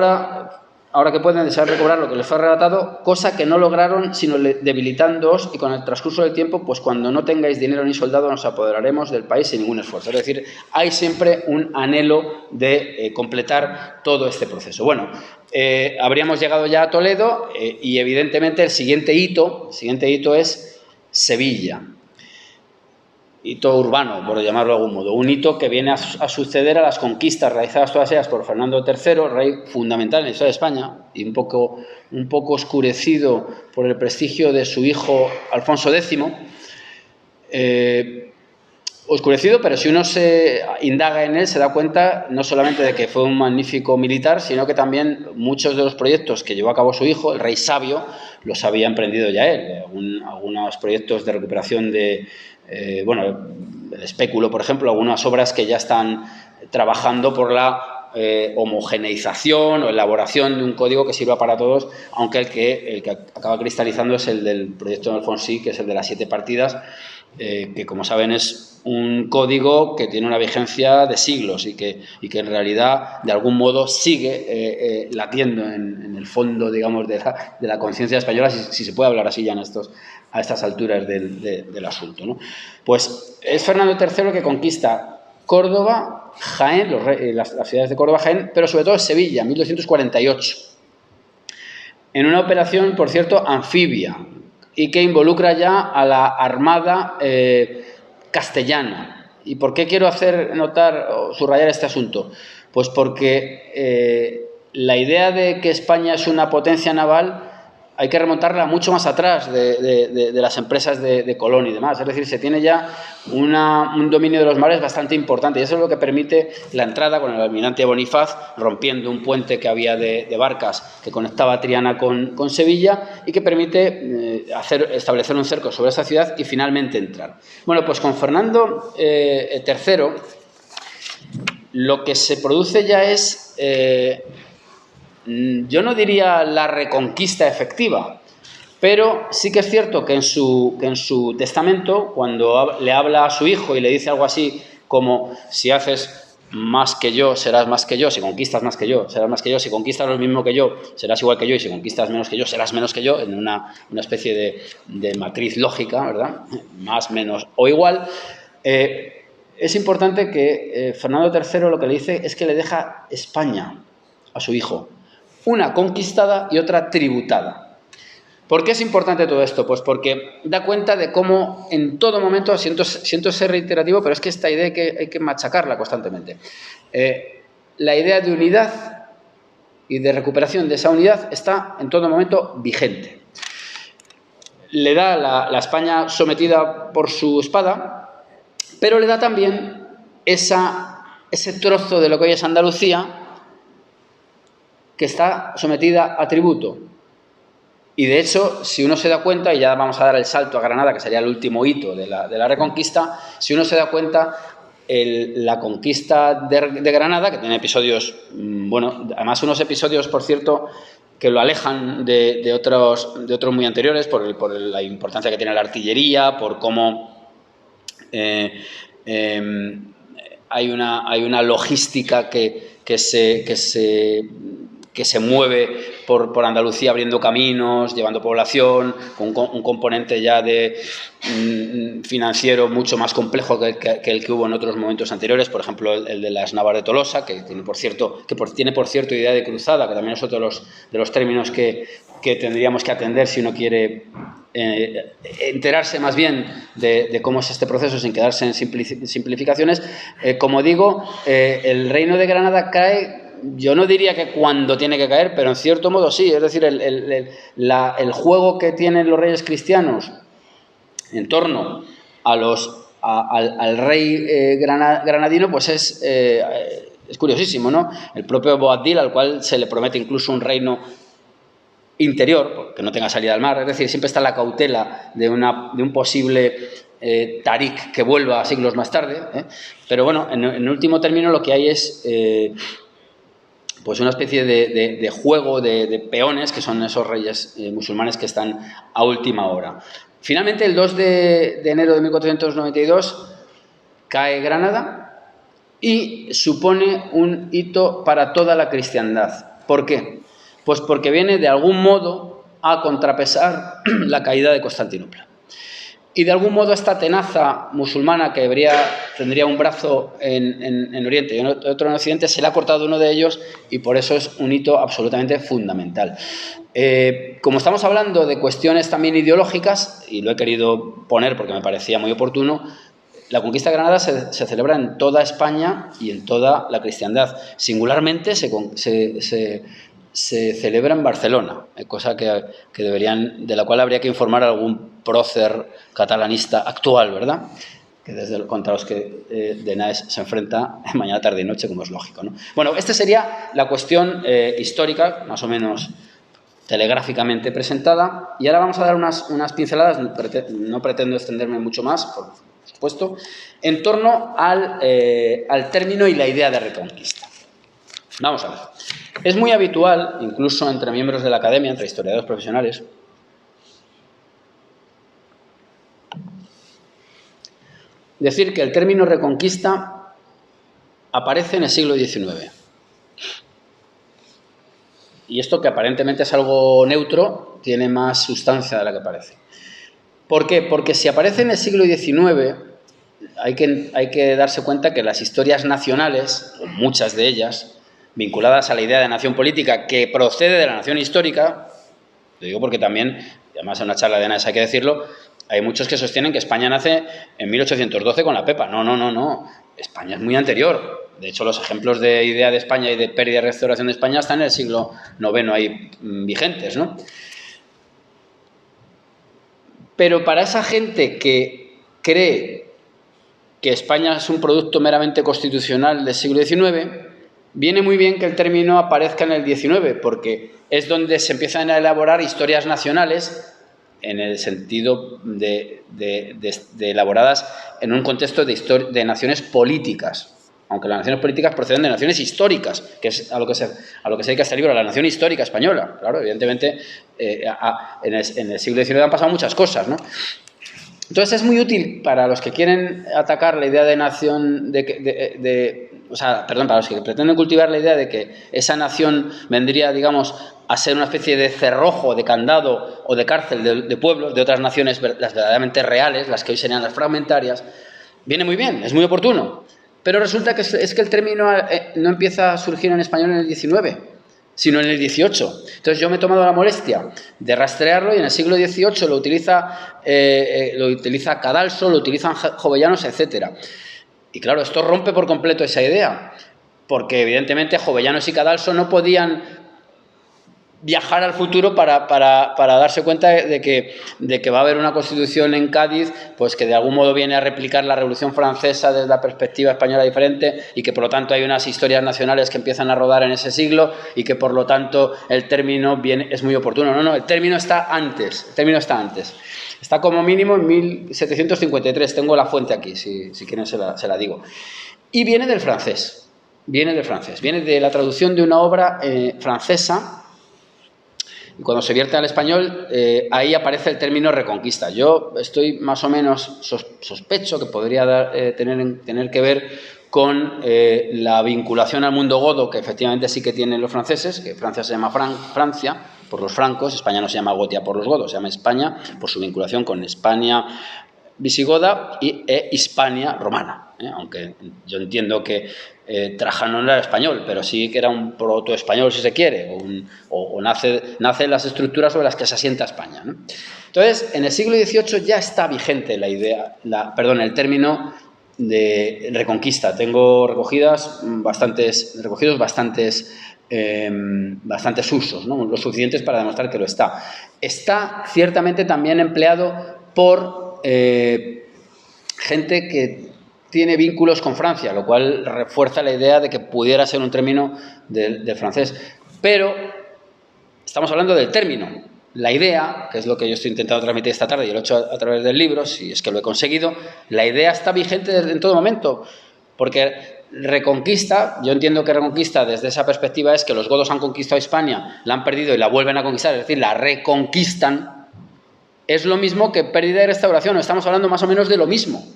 ahora que pueden desear recobrar lo que les fue arrebatado, cosa que no lograron sino debilitándoos, y con el transcurso del tiempo, pues cuando no tengáis dinero ni soldado nos apoderaremos del país sin ningún esfuerzo. Es decir, hay siempre un anhelo de completar todo este proceso. Bueno, habríamos llegado ya a Toledo y evidentemente el siguiente hito es Sevilla. Hito urbano, por llamarlo de algún modo, un hito que viene a suceder a las conquistas realizadas todas ellas por Fernando III, rey fundamental en la historia de España, y un poco oscurecido por el prestigio de su hijo Alfonso X, oscurecido, pero si uno se indaga en él se da cuenta no solamente de que fue un magnífico militar, sino que también muchos de los proyectos que llevó a cabo su hijo, el rey sabio, los había emprendido ya él. Algunos proyectos de recuperación el espéculo, por ejemplo, algunas obras que ya están trabajando por la homogeneización o elaboración de un código que sirva para todos, aunque el que acaba cristalizando es el del proyecto de Alfonsí, que es el de las 7 partidas, que como saben es un código que tiene una vigencia de siglos y que en realidad de algún modo sigue latiendo en el fondo, digamos, de la conciencia española, si se puede hablar así ya a estas alturas del asunto, ¿no? Pues es Fernando III el que conquista Córdoba, Jaén, las ciudades de Córdoba, Jaén, pero sobre todo Sevilla, en 1248, en una operación, por cierto, anfibia, y que involucra ya a la armada castellana. ¿Y por qué quiero hacer notar o subrayar este asunto? Pues porque la idea de que España es una potencia naval hay que remontarla mucho más atrás de las empresas de Colón y demás. Es decir, se tiene ya un dominio de los mares bastante importante y eso es lo que permite la entrada con el almirante Bonifaz, rompiendo un puente que había de barcas que conectaba Triana con Sevilla y que permite establecer un cerco sobre esa ciudad y finalmente entrar. Bueno, pues con Fernando III lo que se produce ya es... yo no diría la reconquista efectiva, pero sí que es cierto que en su testamento, cuando le habla a su hijo y le dice algo así como: si haces más que yo, serás más que yo; si conquistas más que yo, serás más que yo; si conquistas lo mismo que yo, serás igual que yo; y si conquistas menos que yo, serás menos que yo, en una especie de matriz lógica, ¿verdad? Más, menos o igual. Es importante que Fernando III lo que le dice es que le deja España a su hijo, una conquistada y otra tributada. ¿Por qué es importante todo esto? Pues porque da cuenta de cómo en todo momento, siento ser reiterativo, pero es que esta idea hay que machacarla constantemente. La idea de unidad y de recuperación de esa unidad está en todo momento vigente. Le da la España sometida por su espada, pero le da también ese trozo de lo que hoy es Andalucía, que está sometida a tributo. Y de hecho, si uno se da cuenta, y ya vamos a dar el salto a Granada, que sería el último hito de la Reconquista, si uno se da cuenta, la conquista de Granada, que tiene episodios, bueno, además unos episodios, por cierto, que lo alejan de otros muy anteriores, por la importancia que tiene la artillería, por cómo hay una logística que se mueve por Andalucía, abriendo caminos, llevando población, con un componente ya financiero mucho más complejo que el que hubo en otros momentos anteriores, por ejemplo el de las Navas de Tolosa, que tiene por cierto idea de cruzada, que también es otro de los términos que tendríamos que atender si uno quiere enterarse más bien de cómo es este proceso sin quedarse en simplificaciones. Como digo, el Reino de Granada cae, yo no diría que cuando tiene que caer, pero en cierto modo sí. Es decir, el juego que tienen los reyes cristianos en torno al rey granadino, pues es curiosísimo, ¿no? El propio Boabdil, al cual se le promete incluso un reino interior, que no tenga salida al mar, es decir, siempre está la cautela de un posible Tarik que vuelva siglos más tarde, pero bueno, en último término lo que hay es pues una especie de juego de peones, que son esos reyes musulmanes que están a última hora. Finalmente, el 2 de enero de 1492 cae Granada y supone un hito para toda la cristiandad. ¿Por qué? Pues porque viene de algún modo a contrapesar la caída de Constantinopla. Y de algún modo esta tenaza musulmana que tendría un brazo en Oriente y otro en Occidente, se le ha cortado uno de ellos y por eso es un hito absolutamente fundamental. Como estamos hablando de cuestiones también ideológicas, y lo he querido poner porque me parecía muy oportuno, la conquista de Granada se celebra en toda España y en toda la cristiandad. Singularmente se celebra en Barcelona, cosa de la cual habría que informar a algún prócer catalanista actual, ¿verdad? Contra los que Denaes se enfrenta mañana, tarde y noche, como es lógico, ¿no? Bueno, esta sería la cuestión histórica, más o menos telegráficamente presentada, y ahora vamos a dar unas pinceladas, no pretendo extenderme mucho más, por supuesto, en torno al término y la idea de reconquista. Vamos a ver. Es muy habitual, incluso entre miembros de la academia, entre historiadores profesionales, decir que el término reconquista aparece en el siglo XIX. Y esto, que aparentemente es algo neutro, tiene más sustancia de la que parece. ¿Por qué? Porque si aparece en el siglo XIX, hay que darse cuenta que las historias nacionales, muchas de ellas, vinculadas a la idea de nación política que procede de la nación histórica, lo digo porque también, además en una charla de Denaes hay que decirlo, hay muchos que sostienen que España nace en 1812 con la Pepa. No. España es muy anterior. De hecho, los ejemplos de idea de España y de pérdida y restauración de España están en el siglo IX ahí vigentes, ¿no? Pero para esa gente que cree que España es un producto meramente constitucional del siglo XIX, viene muy bien que el término aparezca en el XIX, porque es donde se empiezan a elaborar historias nacionales en el sentido de elaboradas en un contexto de naciones políticas, aunque las naciones políticas proceden de naciones históricas, que es a lo que se dedica este libro, la nación histórica española. Claro, evidentemente, en el siglo XIX han pasado muchas cosas, ¿no? Entonces es muy útil para los que quieren atacar la idea de nación, para los que pretenden cultivar la idea de que esa nación vendría, digamos, a ser una especie de cerrojo, de candado o de cárcel de pueblos, de otras naciones, las verdaderamente reales, las que hoy serían las fragmentarias. Viene muy bien, es muy oportuno. Pero resulta que es que el término no empieza a surgir en español en el XIX, sino en el XVIII. Entonces yo me he tomado la molestia de rastrearlo y en el siglo XVIII lo utiliza Cadalso, lo utilizan Jovellanos, etc. Y claro, esto rompe por completo esa idea, porque evidentemente Jovellanos y Cadalso no podían viajar al futuro para darse cuenta de que va a haber una constitución en Cádiz, pues que de algún modo viene a replicar la Revolución Francesa desde la perspectiva española diferente, y que por lo tanto hay unas historias nacionales que empiezan a rodar en ese siglo, y que por lo tanto el término es muy oportuno. No, el término está antes, Está como mínimo en 1753, tengo la fuente aquí, si quieren se la digo. Y viene del francés, viene de la traducción de una obra francesa. Y cuando se vierte al español, ahí aparece el término reconquista. Yo estoy más o menos sospecho que podría tener que ver con la vinculación al mundo godo, que efectivamente sí que tienen los franceses, que Francia se llama Francia por los francos, España no se llama Gotia por los godos, se llama España por su vinculación con España visigoda e Hispania romana. Aunque yo entiendo que Trajano no era español, pero sí que era un proto-español, si se quiere, o nace en las estructuras sobre las que se asienta España, ¿no? Entonces, en el siglo XVIII ya está vigente el término de reconquista. Tengo recogidos bastantes usos, ¿no? Lo suficientes para demostrar que lo está. Está ciertamente también empleado por gente que tiene vínculos con Francia, lo cual refuerza la idea de que pudiera ser un término del francés. Pero estamos hablando del término. La idea, que es lo que yo estoy intentando transmitir esta tarde y lo he hecho a través del libro, si es que lo he conseguido, la idea está vigente en todo momento, porque reconquista, yo entiendo que reconquista desde esa perspectiva es que los godos han conquistado España, la han perdido y la vuelven a conquistar, es decir, la reconquistan. Es lo mismo que pérdida y restauración, estamos hablando más o menos de lo mismo,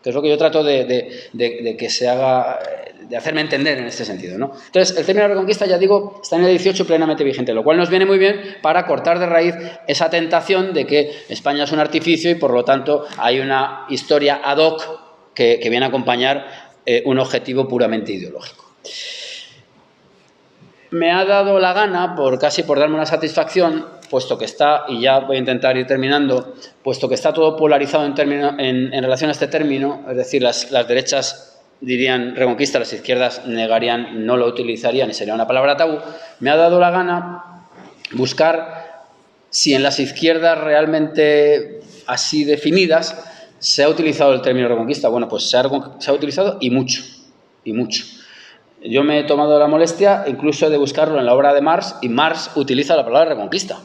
que es lo que yo trato de que se haga, de hacerme entender en este sentido, ¿no? Entonces, el término de reconquista, ya digo, está en el XVIII plenamente vigente, lo cual nos viene muy bien para cortar de raíz esa tentación de que España es un artificio y, por lo tanto, hay una historia ad hoc que viene a acompañar un objetivo puramente ideológico. Me ha dado la gana, casi por darme una satisfacción, puesto que está, y ya voy a intentar ir terminando, puesto que está todo polarizado en relación a este término, es decir, las derechas dirían reconquista, las izquierdas negarían, no lo utilizarían y sería una palabra tabú, me ha dado la gana buscar si en las izquierdas realmente así definidas se ha utilizado el término reconquista. Bueno, pues se ha utilizado y mucho. Yo me he tomado la molestia incluso de buscarlo en la obra de Marx, y Marx utiliza la palabra reconquista,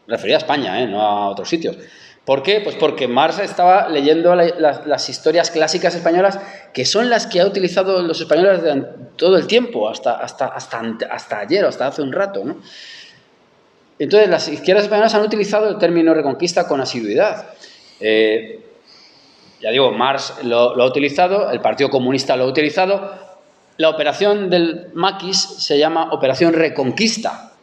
referida a España, no a otros sitios. ¿Por qué? Pues porque Marx estaba leyendo las historias clásicas españolas, que son las que ha utilizado los españoles todo el tiempo, hasta ayer, hasta hace un rato, ¿no? Entonces, las izquierdas españolas han utilizado el término reconquista con asiduidad. Ya digo, Marx lo ha utilizado, el Partido Comunista lo ha utilizado. La operación del Maquis se llama Operación Reconquista.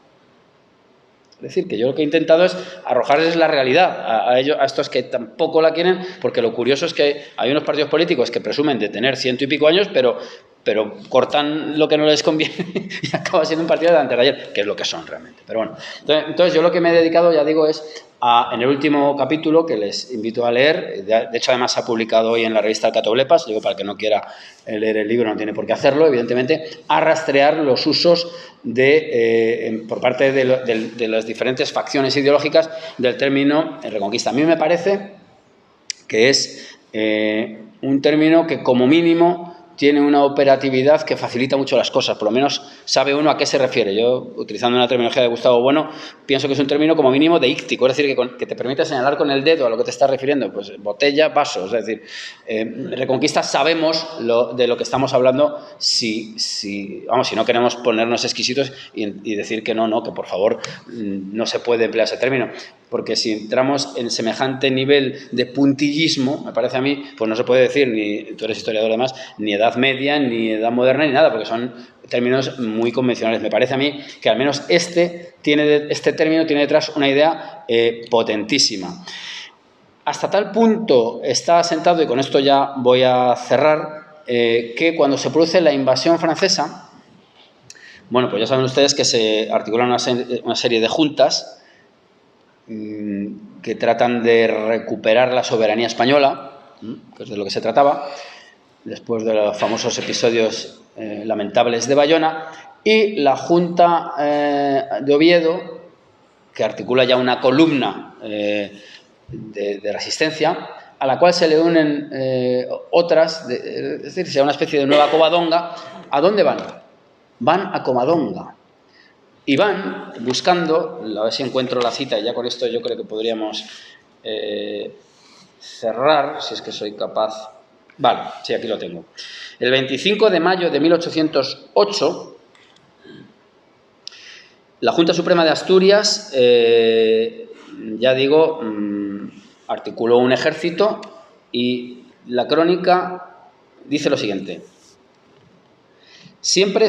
Es decir, que yo lo que he intentado es arrojarles la realidad a estos que tampoco la quieren, porque lo curioso es que hay unos partidos políticos que presumen de tener 100 y pico años, pero cortan lo que no les conviene y acaba siendo un partido de antes de ayer, que es lo que son realmente. Pero bueno, entonces yo lo que me he dedicado, ya digo, es en el último capítulo, que les invito a leer, de hecho además se ha publicado hoy en la revista El Catoblepas, digo, para el que no quiera leer el libro no tiene por qué hacerlo, evidentemente, a rastrear los usos por parte de las diferentes facciones ideológicas del término reconquista. A mí me parece que es un término que como mínimo tiene una operatividad que facilita mucho las cosas, por lo menos sabe uno a qué se refiere. Yo, utilizando una terminología de Gustavo Bueno, pienso que es un término como mínimo deíctico, es decir, que te permite señalar con el dedo a lo que te estás refiriendo, pues botella, vaso, es decir, Reconquista sabemos de lo que estamos hablando si no queremos ponernos exquisitos y decir que no, que por favor no se puede emplear ese término. Porque si entramos en semejante nivel de puntillismo, me parece a mí, pues no se puede decir, ni tú eres historiador además, ni Edad Media, ni Edad Moderna, ni nada, porque son términos muy convencionales. Me parece a mí que al menos este término tiene detrás una idea potentísima. Hasta tal punto está asentado, y con esto ya voy a cerrar, que cuando se produce la invasión francesa, bueno, pues ya saben ustedes que se articulan una serie de juntas que tratan de recuperar la soberanía española, que es de lo que se trataba, después de los famosos episodios lamentables de Bayona, y la Junta de Oviedo, que articula ya una columna de resistencia, a la cual se le unen otras, es decir, sea una especie de nueva Covadonga. ¿A dónde van? Van a Covadonga. Y van buscando, a ver si encuentro la cita, y ya con esto yo creo que podríamos cerrar, si es que soy capaz. Vale, sí, aquí lo tengo. El 25 de mayo de 1808, la Junta Suprema de Asturias, ya digo, articuló un ejército y la crónica dice lo siguiente. Siempre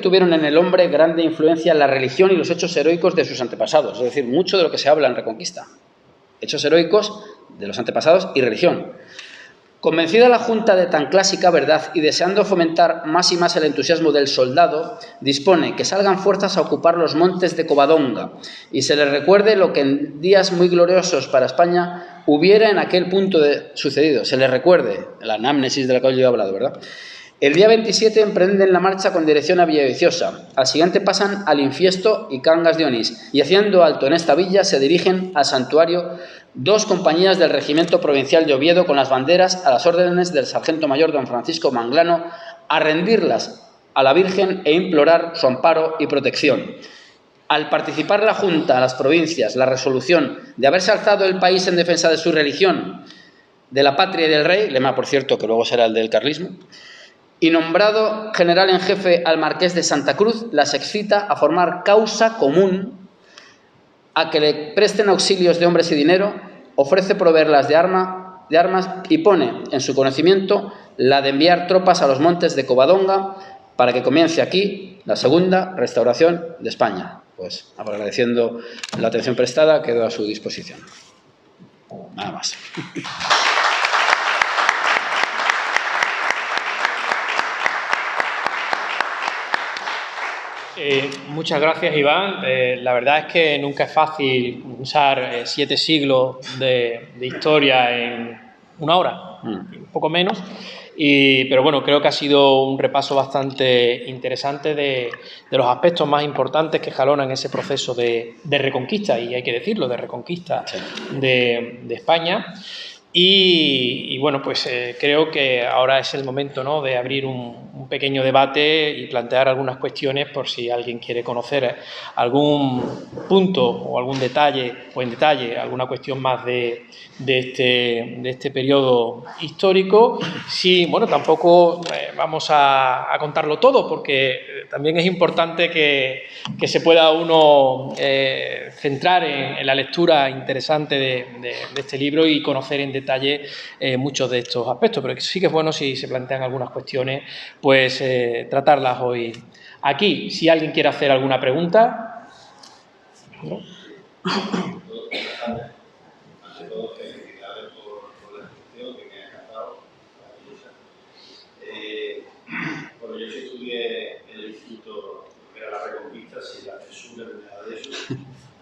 tuvieron en el hombre grande influencia la religión y los hechos heroicos de sus antepasados, es decir, mucho de lo que se habla en Reconquista. Hechos heroicos de los antepasados y religión. Convencida la Junta de tan clásica verdad y deseando fomentar más y más el entusiasmo del soldado, dispone que salgan fuerzas a ocupar los montes de Covadonga y se les recuerde lo que en días muy gloriosos para España hubiera en aquel punto sucedido. Se les recuerde, la anamnesis de la que yo he hablado, ¿verdad? El día 27 emprenden la marcha con dirección a Villaviciosa. Al siguiente pasan al Infiesto y Cangas de Onís y haciendo alto en esta villa se dirigen al santuario 2 compañías del Regimiento Provincial de Oviedo con las banderas a las órdenes del sargento mayor don Francisco Manglano a rendirlas a la Virgen e implorar su amparo y protección. Al participar la Junta, las provincias, la resolución de haberse alzado el país en defensa de su religión, de la patria y del rey, lema por cierto que luego será el del carlismo, y nombrado general en jefe al marqués de Santa Cruz, las excita a formar causa común, a que le presten auxilios de hombres y dinero, ofrece proveerlas de armas y pone en su conocimiento la de enviar tropas a los montes de Covadonga para que comience aquí la segunda restauración de España. Pues agradeciendo la atención prestada, quedo a su disposición. Nada más. Muchas gracias, Iván. La verdad es que nunca es fácil usar 7 siglos de historia en 1 hora, un poco menos. Pero bueno, creo que ha sido un repaso bastante interesante de los aspectos más importantes que jalonan ese proceso de reconquista, y hay que decirlo, de reconquista de España. Y bueno, pues creo que ahora es el momento, ¿no?, de abrir un pequeño debate y plantear algunas cuestiones por si alguien quiere conocer algún punto o algún detalle, o en detalle alguna cuestión más de este periodo histórico. Sí, bueno, tampoco vamos a contarlo todo, porque también es importante que se pueda uno centrar en la lectura interesante de este libro y conocer en detalle muchos de estos aspectos, pero sí que es bueno, si se plantean algunas cuestiones, pues tratarlas hoy aquí. Si alguien quiere hacer alguna pregunta. ¿No? Ante todo, felicidades por la exposición, que me ha encantado, maravillosa. Bueno, yo sí estudié en el instituto, que era la Reconquista, sin la censura ni nada de eso.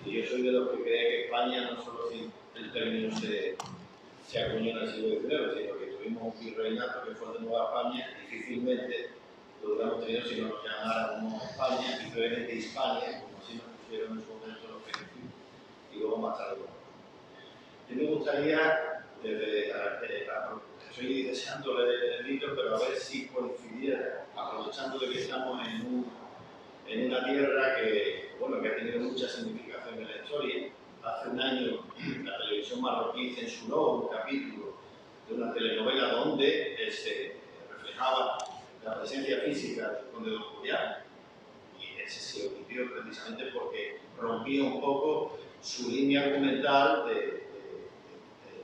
Y yo soy de los que cree que España no solo el término se acuñó en el siglo XIX, sino que tuvimos un virreinato que fue de Nueva España, y difícilmente lo hubiéramos tenido si no nos llamáramos España, y brevemente Hispania, como así nos pusieron en su momento los fenicios, y luego más tarde. Yo me gustaría estoy deseándole el libro, pero a ver si coincidiera, aprovechando de que estamos en una tierra que, bueno, que ha tenido mucha significación en la historia. Hace un año la televisión marroquí censuró un capítulo de una telenovela donde se reflejaba la presencia física del conde de Guyana, y ese se omitió precisamente porque rompía un poco su línea argumental de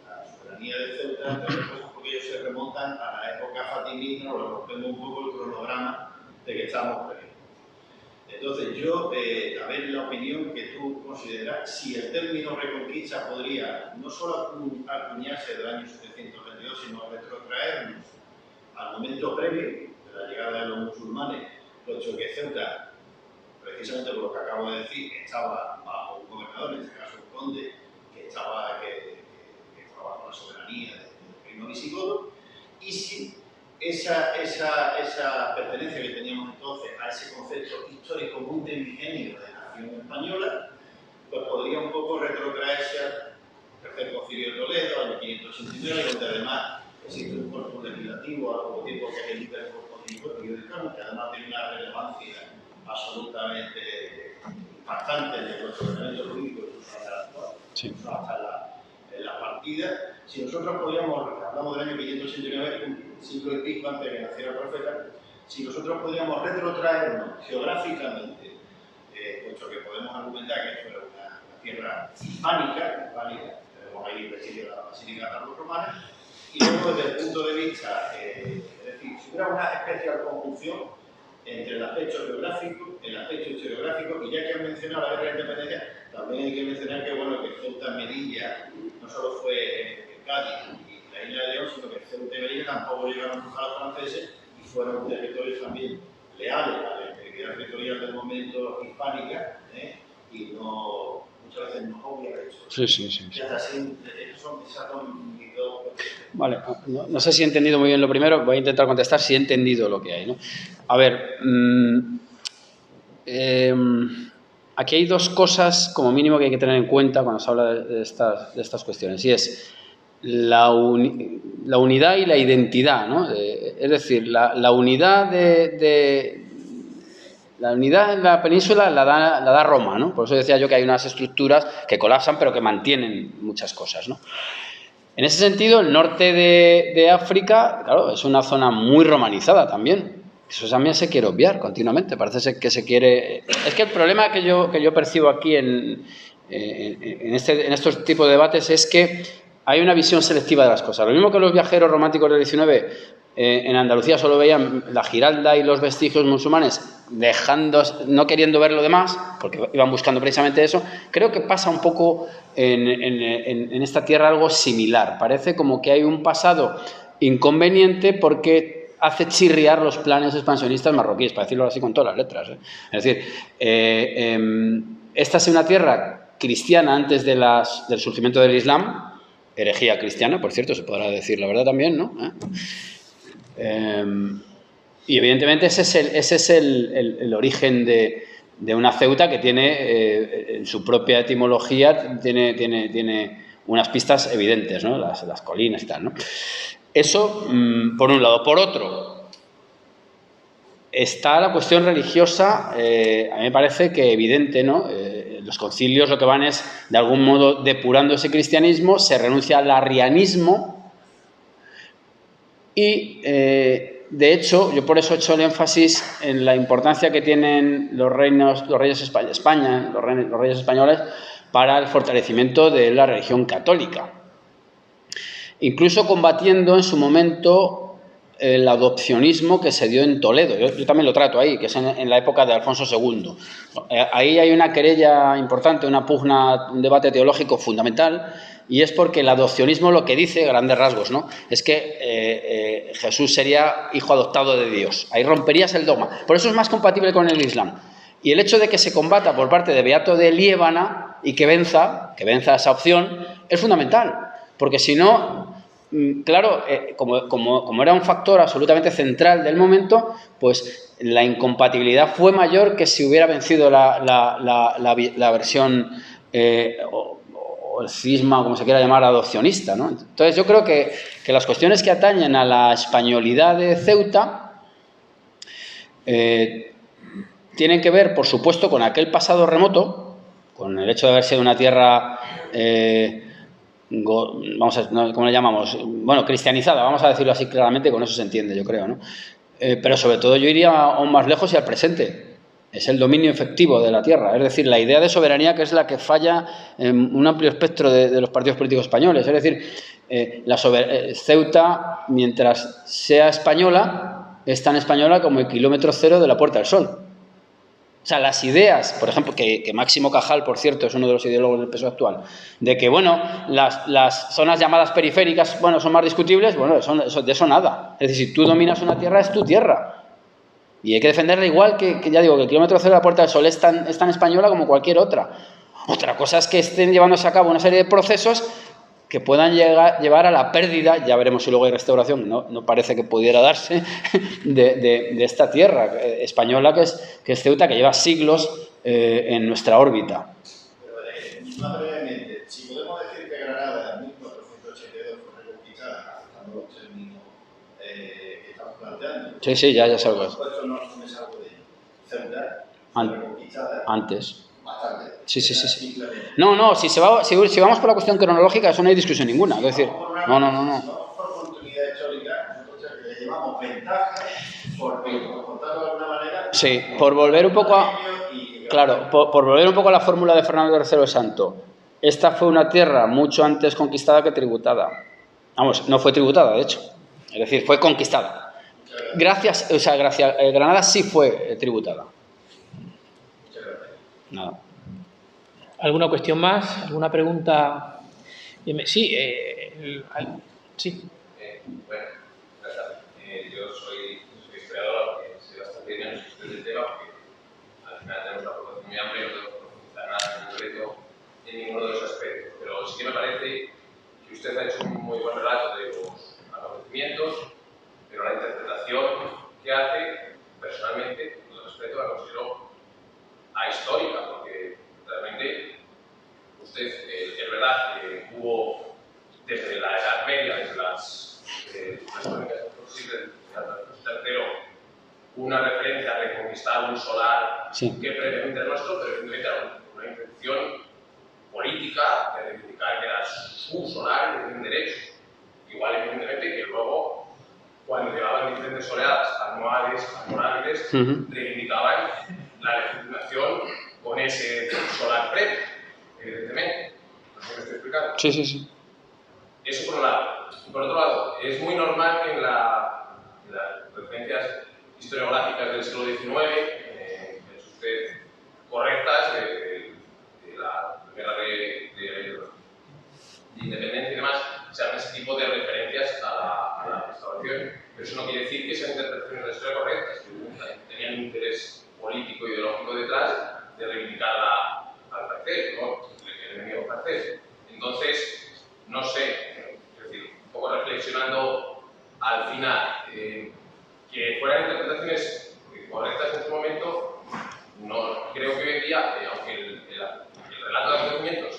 la soberanía de Ceuta, entre otras cosas porque ellos se remontan a la época fatimí, nos lo rompemos un poco el cronograma de que estamos previstos. Entonces yo, a ver la opinión que tú consideras, si el término reconquista podría no solo acuñarse del año 722, sino retrotraernos al momento previo de la llegada de los musulmanes, puesto que Ceuta, precisamente por lo que acabo de decir, estaba bajo un gobernador, en este caso un conde, que estaba bajo la soberanía del reino visigodo, y si esa pertenencia que teníamos entonces a ese concepto histórico muy primigenio de nación española, pues podría un poco retrotraerse al tercer concilio de Toledo, año 589, donde además existe un cuerpo legislativo al poco tiempo que es el libre cuerpo periódico, que además tiene una relevancia absolutamente impactante en nuestro ordenamiento jurídico, incluso hasta la actual, hasta la partida. Si nosotros podríamos, hablamos del año 589, un siglo y pico antes de que naciera el profeta, si nosotros podríamos retrotraernos geográficamente, puesto que podemos argumentar que esto era una tierra hispánica, tenemos ahí el vestigio de la Basílica Carlo-Romana, y luego desde el punto de vista, es decir, si hubiera una especial conjunción entre el aspecto geográfico, el aspecto historiográfico, y ya que han mencionado la guerra de independencia, también hay que mencionar que, bueno, que Ceuta, Melilla, no solo fue Cádiz y la isla de León, sino que Ceuta y Melilla tampoco llegaron a cruzar a los franceses y fueron territorios también leales a la integridad territorial del momento hispánica, y no, muchas veces no obvia eso. Sí. Vale, no sé si he entendido muy bien lo primero, voy a intentar contestar si he entendido lo que hay, ¿no? A ver, aquí hay dos cosas como mínimo que hay que tener en cuenta cuando se habla de estas cuestiones, y es la unidad y la identidad, ¿no? Es decir, la unidad la unidad en la península la da Roma, ¿no? Por eso decía yo que hay unas estructuras que colapsan pero que mantienen muchas cosas, ¿no? En ese sentido, el norte de África, claro, es una zona muy romanizada también. Eso también se quiere obviar continuamente. Parece que se quiere... Es que el problema que yo percibo aquí en estos tipos de debates es que hay una visión selectiva de las cosas. Lo mismo que los viajeros románticos del XIX en Andalucía solo veían la Giralda y los vestigios musulmanes, no queriendo ver lo demás, porque iban buscando precisamente eso. Creo que pasa un poco en esta tierra algo similar. Parece como que hay un pasado inconveniente porque hace chirriar los planes expansionistas marroquíes, para decirlo así con todas las letras, ¿eh? Es decir, esta es una tierra cristiana antes del surgimiento del Islam, herejía cristiana, por cierto, se podrá decir la verdad también, ¿no? Y evidentemente ese es el origen de una Ceuta que tiene, en su propia etimología, tiene unas pistas evidentes, ¿no? Las colinas y tal, ¿no? Eso, por un lado. Por otro, está la cuestión religiosa, a mí me parece que evidente, ¿no? Los concilios lo que van es, de algún modo, depurando ese cristianismo, se renuncia al arrianismo y, de hecho, yo por eso he hecho el énfasis en la importancia que tienen los reyes españoles para el fortalecimiento de la religión católica. Incluso combatiendo en su momento el adopcionismo que se dio en Toledo. Yo también lo trato ahí, que es en la época de Alfonso II. Ahí hay una querella importante, una pugna, un debate teológico fundamental, y es porque el adopcionismo lo que dice, grandes rasgos, ¿no?, es que Jesús sería hijo adoptado de Dios. Ahí romperías el dogma. Por eso es más compatible con el Islam. Y el hecho de que se combata por parte de Beato de Liébana y que venza esa opción, es fundamental. Porque si no, claro, como era un factor absolutamente central del momento, pues la incompatibilidad fue mayor que si hubiera vencido la versión o o el cisma, o como se quiera llamar, adopcionista, ¿no? Entonces yo creo que las cuestiones que atañen a la españolidad de Ceuta tienen que ver, por supuesto, con aquel pasado remoto, con el hecho de haber sido una tierra, ¿cómo le llamamos? Bueno, cristianizada, vamos a decirlo así claramente, con eso se entiende, yo creo, ¿no? Pero sobre todo yo iría aún más lejos y al presente. Es el dominio efectivo de la tierra, es decir, la idea de soberanía, que es la que falla en un amplio espectro de los partidos políticos españoles. Es decir, Ceuta, mientras sea española, es tan española como el kilómetro cero de la Puerta del Sol. O sea, las ideas, por ejemplo, que Máximo Cajal, por cierto, es uno de los ideólogos del PSOE actual, de que, bueno, las zonas llamadas periféricas, bueno, son más discutibles, bueno, de eso nada. Es decir, si tú dominas una tierra, es tu tierra. Y hay que defenderla igual que ya digo, que el kilómetro cero de la Puerta del Sol es tan española como cualquier otra. Otra cosa es que estén llevándose a cabo una serie de procesos que puedan llevar a la pérdida, ya veremos si luego hay restauración, no parece que pudiera darse, de esta tierra española que es Ceuta, que lleva siglos en nuestra órbita. Pero, más brevemente, si podemos decir que Granada en 1482 fue reconquistada, aceptando los términos que estamos planteando. Sí, ya salgo. Esto no es algo de Ceuta, reconquistada. Antes. Bastante. Sí. No, si vamos por la cuestión cronológica, eso no hay discusión ninguna. Es decir, no. No por oportunidad histórica, nosotros le llevamos ventaja por contarlo de alguna manera. Sí, por volver un poco a... Claro, por volver un poco a la fórmula de Fernando III el Santo. Esta fue una tierra mucho antes conquistada que tributada. Vamos, no fue tributada, de hecho. Es decir, fue conquistada. Granada sí fue tributada. Nada. ¿Alguna cuestión más? ¿Alguna pregunta? Sí, sí. Bueno, gracias. Yo soy historiador, sé bastante bien del tema, porque al final tenemos una proporción muy amplia y no tenemos que profundizar nada en concreto en ninguno de los aspectos. Pero sí que me parece que usted ha hecho un muy buen relato de los acontecimientos, pero la interpretación que hace, personalmente, con respeto, la considero ahistórica, porque realmente usted, es verdad que hubo desde la Edad Media, desde las crónicas del siglo III, una referencia a reconquistar un solar que previamente era nuestro, pero evidentemente era una intención política de reivindicar que era su solar y que tienen derechos. Igual, evidentemente, que luego, cuando llegaban diferentes oleadas anuales, reivindicaban la legitimación con ese solar previo, evidentemente. No sé si me estoy explicando. Sí. Eso por un lado. Y por otro lado, es muy normal que en las referencias historiográficas del siglo XIX, es usted correctas, de la guerra de independencia y demás, se hagan ese tipo de referencias a la restauración. Pero eso no quiere decir que sean interpretaciones de la historia correctas, que tenían un interés político e ideológico detrás de reivindicar al francés, ¿no? El enemigo francés. Entonces, no sé, es decir, un poco reflexionando al final, que fueran interpretaciones correctas en este momento, no creo que hoy en día, aunque el relato de acontecimientos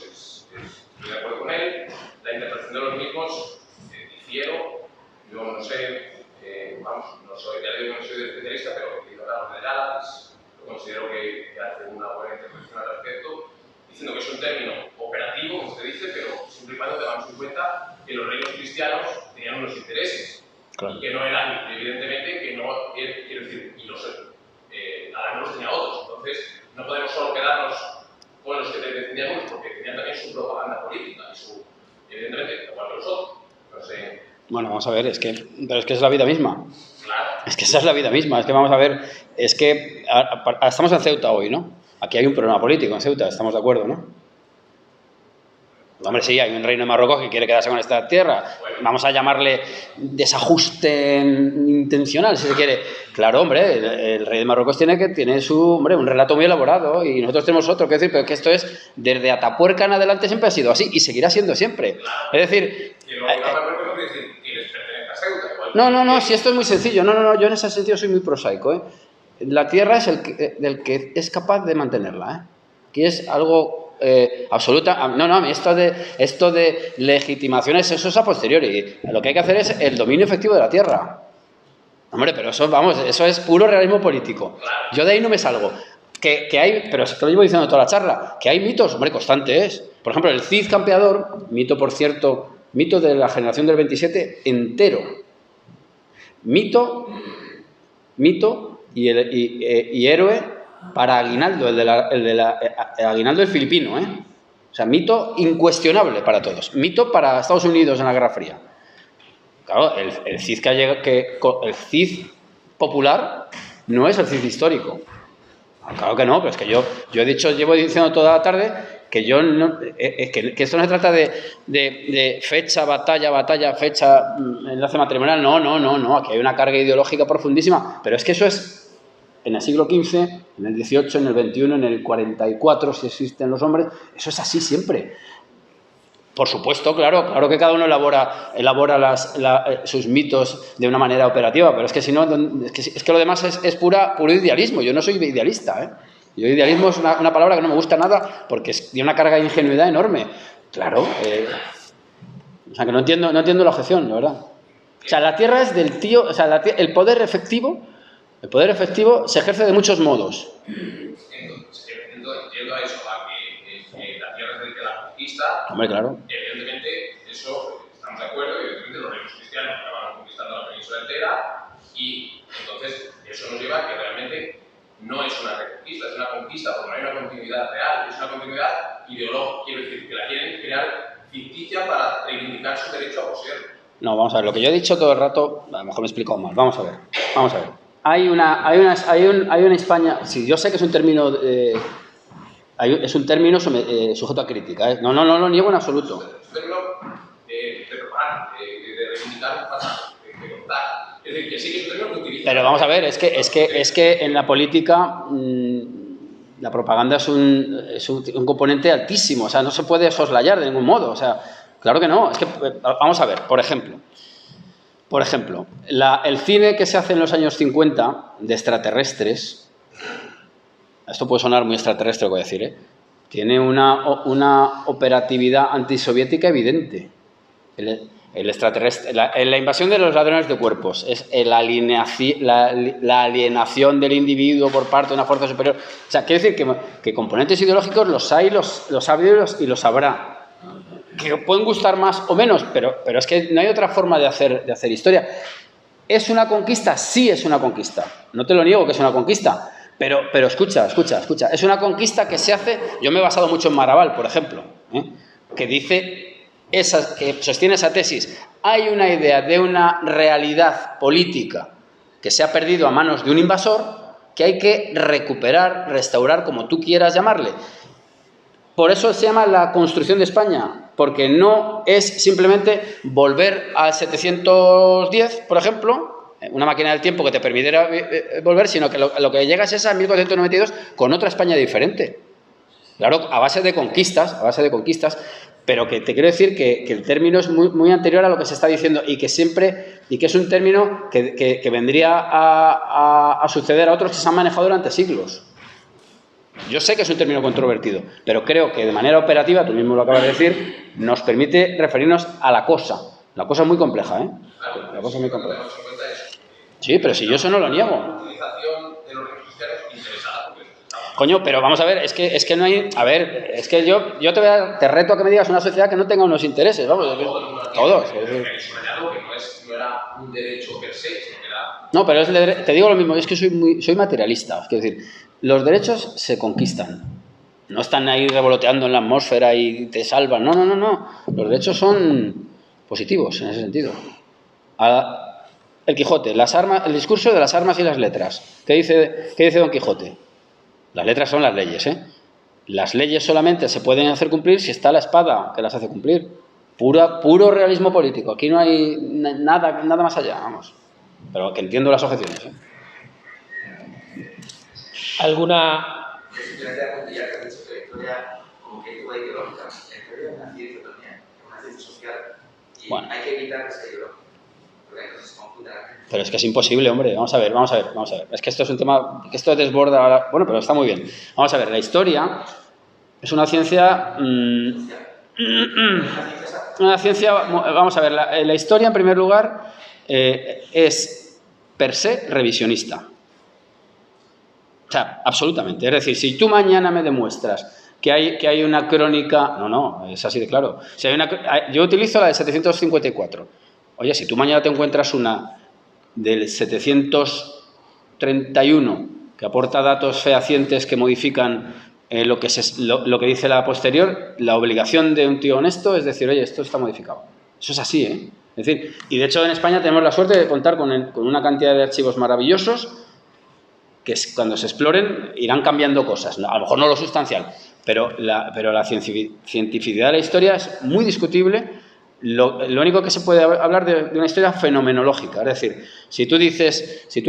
estoy de acuerdo con él, la interpretación de los mismos difiero. Yo no sé, no soy especialista, pero quizá Carlos de Ayala, lo considero que hace una buena interpretación al respecto, diciendo que es un término operativo, como usted dice, pero siempre y cuando tengamos en cuenta que los reinos cristianos tenían unos intereses. Claro. Y que no eran, evidentemente, que no, quiero decir, y los alanos tenía otros. Entonces, no podemos solo quedarnos con los que defendían unos, porque tenían también su propaganda política y evidentemente, igual que los otros. No sé. Bueno, vamos a ver, pero es que es la vida misma. Claro. Es que esa es la vida misma. Es que vamos a ver, es que estamos en Ceuta hoy, ¿no? Aquí hay un problema político en Ceuta, estamos de acuerdo, ¿no? Hombre, sí, hay un reino de Marruecos que quiere quedarse con esta tierra. Vamos a llamarle desajuste intencional, si se quiere. Claro, hombre, el rey de Marruecos tiene su, hombre, un relato muy elaborado y nosotros tenemos otro. Quiero decir, pero que esto es, desde Atapuerca en adelante siempre ha sido así y seguirá siendo siempre. Es decir... No, si esto es muy sencillo. No, yo en ese sentido soy muy prosaico, ¿eh? La tierra es del que es capaz de mantenerla, ¿eh? Que es algo absoluta. No, a mí esto de legitimaciones, eso es a posteriori. Lo que hay que hacer es el dominio efectivo de la tierra. Hombre, pero eso, vamos, eso es puro realismo político. Yo de ahí no me salgo. Que hay, pero es que lo llevo diciendo toda la charla, que hay mitos, hombre, constantes. Por ejemplo, el Cid campeador, mito, por cierto, mito de la generación del 27, entero. Mito y héroe para Aguinaldo, Aguinaldo el filipino, ¿eh? O sea, mito incuestionable para todos. Mito para Estados Unidos en la Guerra Fría. Claro, el Cid el Cid popular no es el Cid histórico. Claro que no, pero es que yo llevo diciendo toda la tarde que yo no, que esto no se trata de fecha, batalla, fecha, enlace matrimonial. No. Aquí hay una carga ideológica profundísima, pero es que eso es en el siglo XV, en el XVIII, en el XXI, en el 44, si existen los hombres. Eso es así siempre. Por supuesto, claro que cada uno elabora sus mitos de una manera operativa, pero es que si no, es que lo demás es puro idealismo. Yo no soy idealista, ¿eh? Yo idealismo es una palabra que no me gusta nada porque tiene una carga de ingenuidad enorme. Claro, o sea que no entiendo la objeción, la verdad. O sea, la tierra es del tío, o sea, el poder efectivo se ejerce de muchos modos. Entiendo a eso, a que la tierra es del que la conquista. Hombre, claro. Evidentemente, eso estamos de acuerdo, evidentemente los reinos cristianos acabaron conquistando la península entera y entonces eso nos lleva a que realmente no es una reconquista, es una conquista porque no hay una continuidad real, es una continuidad ideológica, quiero decir, que la quieren crear ficticia para reivindicar su derecho a poseerlo. No, vamos a ver, lo que yo he dicho todo el rato, a lo mejor me he explicado mal, vamos a ver. Hay una España, sí, yo sé que es un término, sujeto a crítica, ¿eh? No lo niego en absoluto. Es un término de propaganda, de reivindicar un pasado, de contar. Es decir, que sí que es un término que utiliza. Pero vamos a ver, es que en la política la propaganda es un componente altísimo, o sea, no se puede soslayar de ningún modo, o sea, claro que no, es que, vamos a ver, por ejemplo, el cine que se hace en los años 50 de extraterrestres, esto puede sonar muy extraterrestre lo que voy a decir, ¿eh? Tiene una operatividad antisoviética evidente. El extraterrestre, la invasión de los ladrones de cuerpos es la alienación del individuo por parte de una fuerza superior. O sea, quiere decir que componentes ideológicos los hay, los ha habido y los habrá. Que pueden gustar más o menos, pero es que no hay otra forma de hacer historia. ¿Es una conquista? Sí es una conquista. No te lo niego que es una conquista. Pero escucha. Es una conquista que se hace... Yo me he basado mucho en Maraval, por ejemplo, que dice... que sostiene esa tesis. Hay una idea de una realidad política que se ha perdido a manos de un invasor que hay que recuperar, restaurar, como tú quieras llamarle. Por eso se llama la construcción de España, porque no es simplemente volver al 710, por ejemplo, una máquina del tiempo que te permitiera volver, sino que lo que llegas es a 1492 con otra España diferente. Claro, a base de conquistas, pero que te quiero decir que el término es muy anterior a lo que se está diciendo y que es un término que vendría a suceder a otros que se han manejado durante siglos. Yo sé que es un término controvertido, pero creo que de manera operativa, tú mismo lo acabas de decir, nos permite referirnos a la cosa. La cosa es muy compleja, ¿eh? La cosa es muy compleja. Sí, pero si yo eso no lo niego. La utilización de los reinos cristianos interesada. Coño, pero vamos a ver, es que no hay... A ver, es que yo te reto a que me digas una sociedad que no tenga unos intereses, vamos. Todos. No era un derecho per se, sino que era... No, pero te digo lo mismo, es que soy materialista. Es decir, los derechos se conquistan. No están ahí revoloteando en la atmósfera y te salvan. No. Los derechos son positivos en ese sentido. El Quijote, el discurso de las armas y las letras. ¿Qué dice Don Quijote? Las letras son las leyes, ¿eh? Las leyes solamente se pueden hacer cumplir si está la espada que las hace cumplir. Puro realismo político. Aquí no hay nada más allá, vamos. Pero que entiendo las objeciones, ¿eh? ¿Alguna...? Simplemente apuntillar que has dicho que la historia como que igual ideológica. La historia es una ciencia también, es una ciencia social. Y bueno, hay que evitar que sea ideológica. Porque entonces se confunde la gente. Pero es que es imposible, hombre. Vamos a ver. Es que esto es un tema que esto desborda... Bueno, pero está muy bien. Vamos a ver, la historia Es una ciencia... una ciencia... Vamos a ver, la historia, en primer lugar, es per se revisionista. O sea, absolutamente. Es decir, si tú mañana me demuestras que hay una crónica... No, es así de claro. Si hay yo utilizo la de 754. Oye, si tú mañana te encuentras una del 731 que aporta datos fehacientes que modifican lo que dice la posterior, la obligación de un tío honesto es decir, oye, esto está modificado. Eso es así, ¿eh? Es decir, y de hecho en España tenemos la suerte de contar con una cantidad de archivos maravillosos que cuando se exploren irán cambiando cosas. A lo mejor no lo sustancial, pero la cientificidad de la historia es muy discutible. Lo único que se puede hablar de una historia fenomenológica, es decir, si tú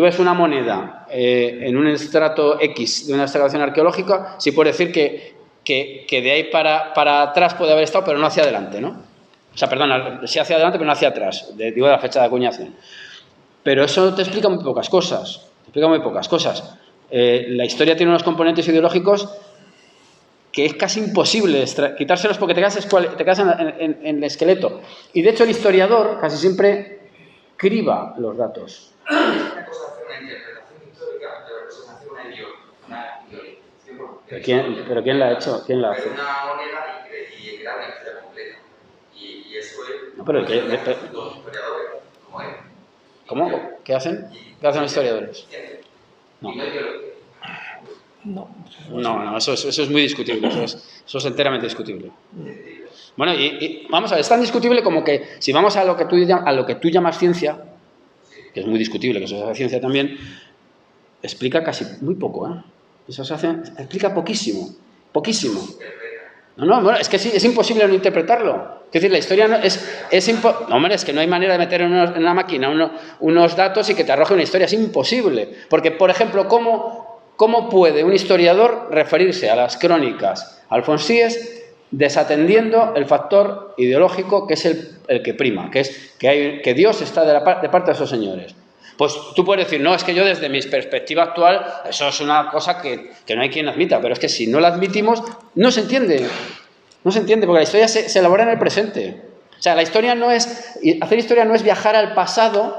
ves una moneda en un estrato X de una excavación arqueológica, sí puedes decir que de ahí para atrás puede haber estado, pero no hacia adelante, ¿no? O sea, perdón, sí hacia adelante, pero no hacia atrás, digo de la fecha de acuñación. Pero eso te explica muy pocas cosas. La historia tiene unos componentes ideológicos que es casi imposible quitárselos porque te quedas en el esqueleto. Y de hecho el historiador casi siempre criba los datos. Una cosa es hacer una interpretación histórica y otra cosa es hacer una idealización. ¿Pero quién la ha hecho? ¿Quién la hace? Una moneda y crear una historia completa. Y eso es... No, pero los historiadores, como él. ¿Cómo? ¿Qué hacen? ¿Qué hacen los historiadores? No. No, eso es muy discutible, eso es enteramente discutible. Bueno, y vamos a ver, es tan discutible como que si vamos a lo que tú llamas ciencia, que es muy discutible, que eso es ciencia también, explica casi muy poco, ¿eh? Explica poquísimo. No, es que es imposible no interpretarlo. Es decir, la historia no es que no hay manera de meter en una máquina unos datos y que te arroje una historia, es imposible. Porque, por ejemplo, ¿cómo puede un historiador referirse a las crónicas alfonsíes desatendiendo el factor ideológico que es el que prima, que es que Dios está de parte de esos señores? Pues tú puedes decir, no, es que yo desde mi perspectiva actual, eso es una cosa que no hay quien admita, pero es que si no la admitimos, no se entiende. No se entiende, porque la historia se elabora en el presente. O sea, hacer historia no es viajar al pasado,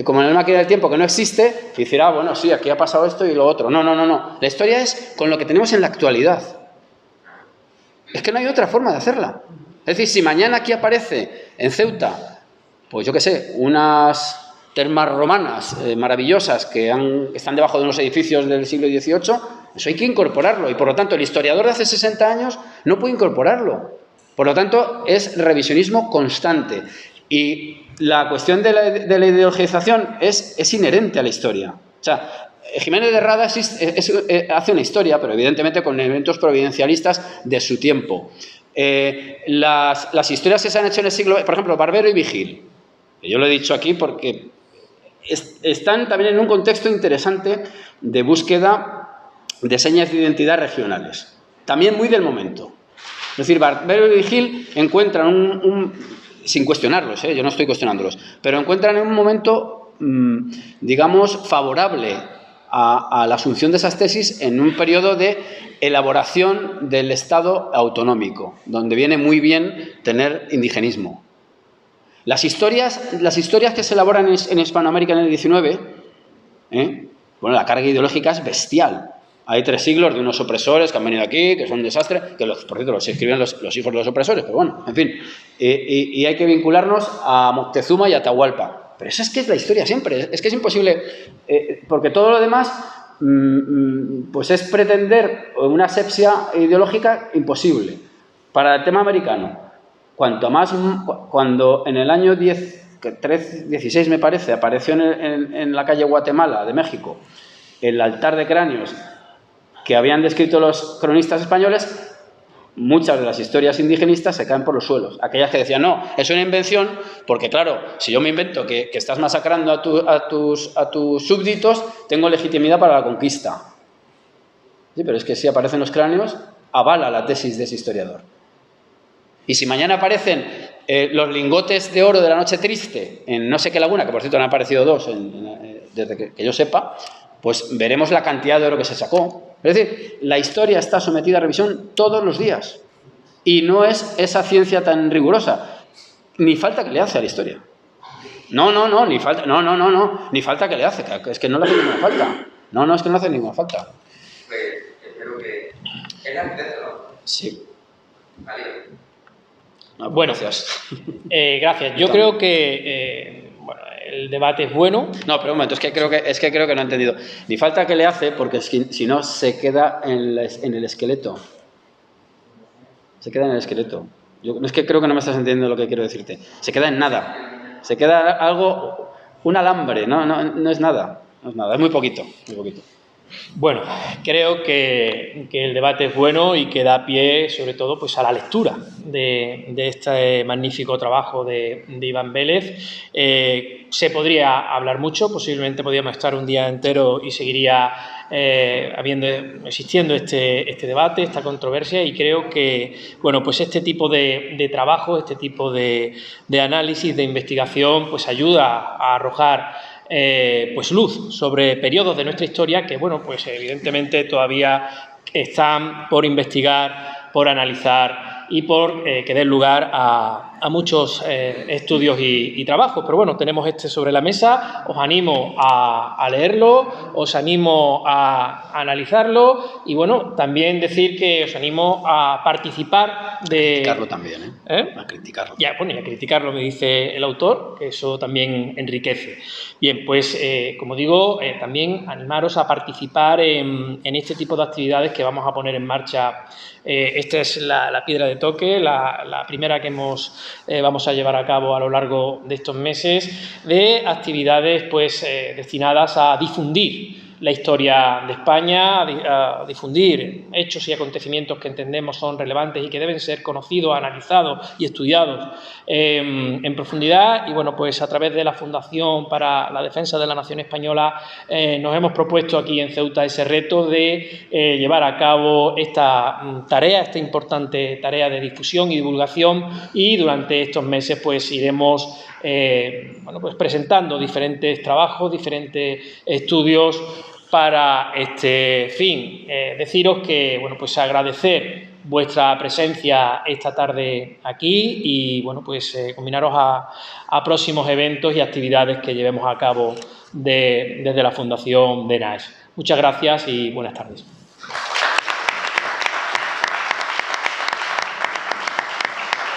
como en la máquina del tiempo que no existe, y decir, bueno, sí, aquí ha pasado esto y lo otro. No. La historia es con lo que tenemos en la actualidad. Es que no hay otra forma de hacerla. Es decir, si mañana aquí aparece en Ceuta, pues yo qué sé, unas termas romanas maravillosas que están debajo de unos edificios del siglo XVIII, eso hay que incorporarlo. Y por lo tanto, el historiador de hace 60 años no puede incorporarlo. Por lo tanto, es revisionismo constante. Y la cuestión de la ideologización es inherente a la historia. O sea, Jiménez de Rada hace una historia, pero evidentemente con elementos providencialistas de su tiempo. Las historias que se han hecho en el siglo... Por ejemplo, Barbero y Vigil. Yo lo he dicho aquí porque están también en un contexto interesante de búsqueda de señas de identidad regionales. También muy del momento. Es decir, Barbero y Vigil encuentran sin cuestionarlos, yo no estoy cuestionándolos, pero encuentran en un momento, digamos, favorable a la asunción de esas tesis en un periodo de elaboración del Estado autonómico, donde viene muy bien tener indigenismo. Las historias que se elaboran en Hispanoamérica en el XIX, bueno, la carga ideológica es bestial. Hay 3 siglos de unos opresores que han venido aquí, que son un desastre, que por cierto los escriben los hijos de los opresores, pero bueno, en fin. Y hay que vincularnos a Moctezuma y a Atahualpa. Pero eso es que es la historia siempre, es que es imposible, porque todo lo demás pues es pretender una asepsia ideológica imposible. Para el tema americano, cuando en el año 16 me parece, apareció en la calle Guatemala de México el altar de cráneos que habían descrito los cronistas españoles, muchas de las historias indigenistas se caen por los suelos. Aquellas que decían, no, es una invención, porque claro, si yo me invento que estás masacrando a tus súbditos, tengo legitimidad para la conquista. Sí, pero es que si aparecen los cráneos, avala la tesis de ese historiador. Y si mañana aparecen los lingotes de oro de la noche triste en no sé qué laguna, que por cierto han aparecido 2 desde que yo sepa, pues veremos la cantidad de oro que se sacó. Es decir, la historia está sometida a revisión todos los días. Y no es esa ciencia tan rigurosa. Ni falta que le hace a la historia. No, ni falta, no, ni falta que le hace. Es que no le hace ninguna falta. No, es que no le hace ninguna falta. Espero que... Es la arquitecto, ¿no? Sí. Vale. No, bueno, gracias. Gracias. Yo creo que bueno, el debate es bueno. No, pero un momento, es que creo que no he entendido. Ni falta que le hace, porque si no se queda en el esqueleto. Se queda en el esqueleto. Es que creo que no me estás entendiendo lo que quiero decirte. Se queda en nada. Se queda algo, un alambre, no es nada. No es nada, es muy poquito, muy poquito. Bueno, creo que el debate es bueno y que da pie, sobre todo, pues a la lectura de este magnífico trabajo de Iván Vélez. Se podría hablar mucho, posiblemente podríamos estar un día entero y seguiría existiendo este debate, esta controversia, y creo que, bueno, pues este tipo de trabajo, este tipo de análisis, de investigación, pues ayuda a arrojar pues luz sobre periodos de nuestra historia que, bueno, pues evidentemente todavía están por investigar, por analizar y por que den lugar a muchos estudios y trabajos. Pero bueno, tenemos este sobre la mesa, os animo a leerlo, os animo a analizarlo y, bueno, también decir que os animo a participar de... Criticarlo también, A criticarlo. Ya, bueno, y a criticarlo, me dice el autor, que eso también enriquece. Bien, pues, como digo, también animaros a participar en este tipo de actividades que vamos a poner en marcha. Esta es la piedra de toque, la primera que vamos a llevar a cabo a lo largo de estos meses, de actividades pues destinadas a difundir la historia de España, a difundir hechos y acontecimientos que entendemos son relevantes y que deben ser conocidos, analizados y estudiados en profundidad. Y bueno, pues a través de la Fundación para la Defensa de la Nación Española nos hemos propuesto aquí en Ceuta ese reto de llevar a cabo esta tarea, esta importante tarea de difusión y divulgación, y durante estos meses pues iremos bueno, pues presentando diferentes trabajos, diferentes estudios para este fin. Deciros que, bueno, pues agradecer vuestra presencia esta tarde aquí y, bueno, pues combinaros a próximos eventos y actividades que llevemos a cabo desde la Fundación de NAES. Muchas gracias y buenas tardes.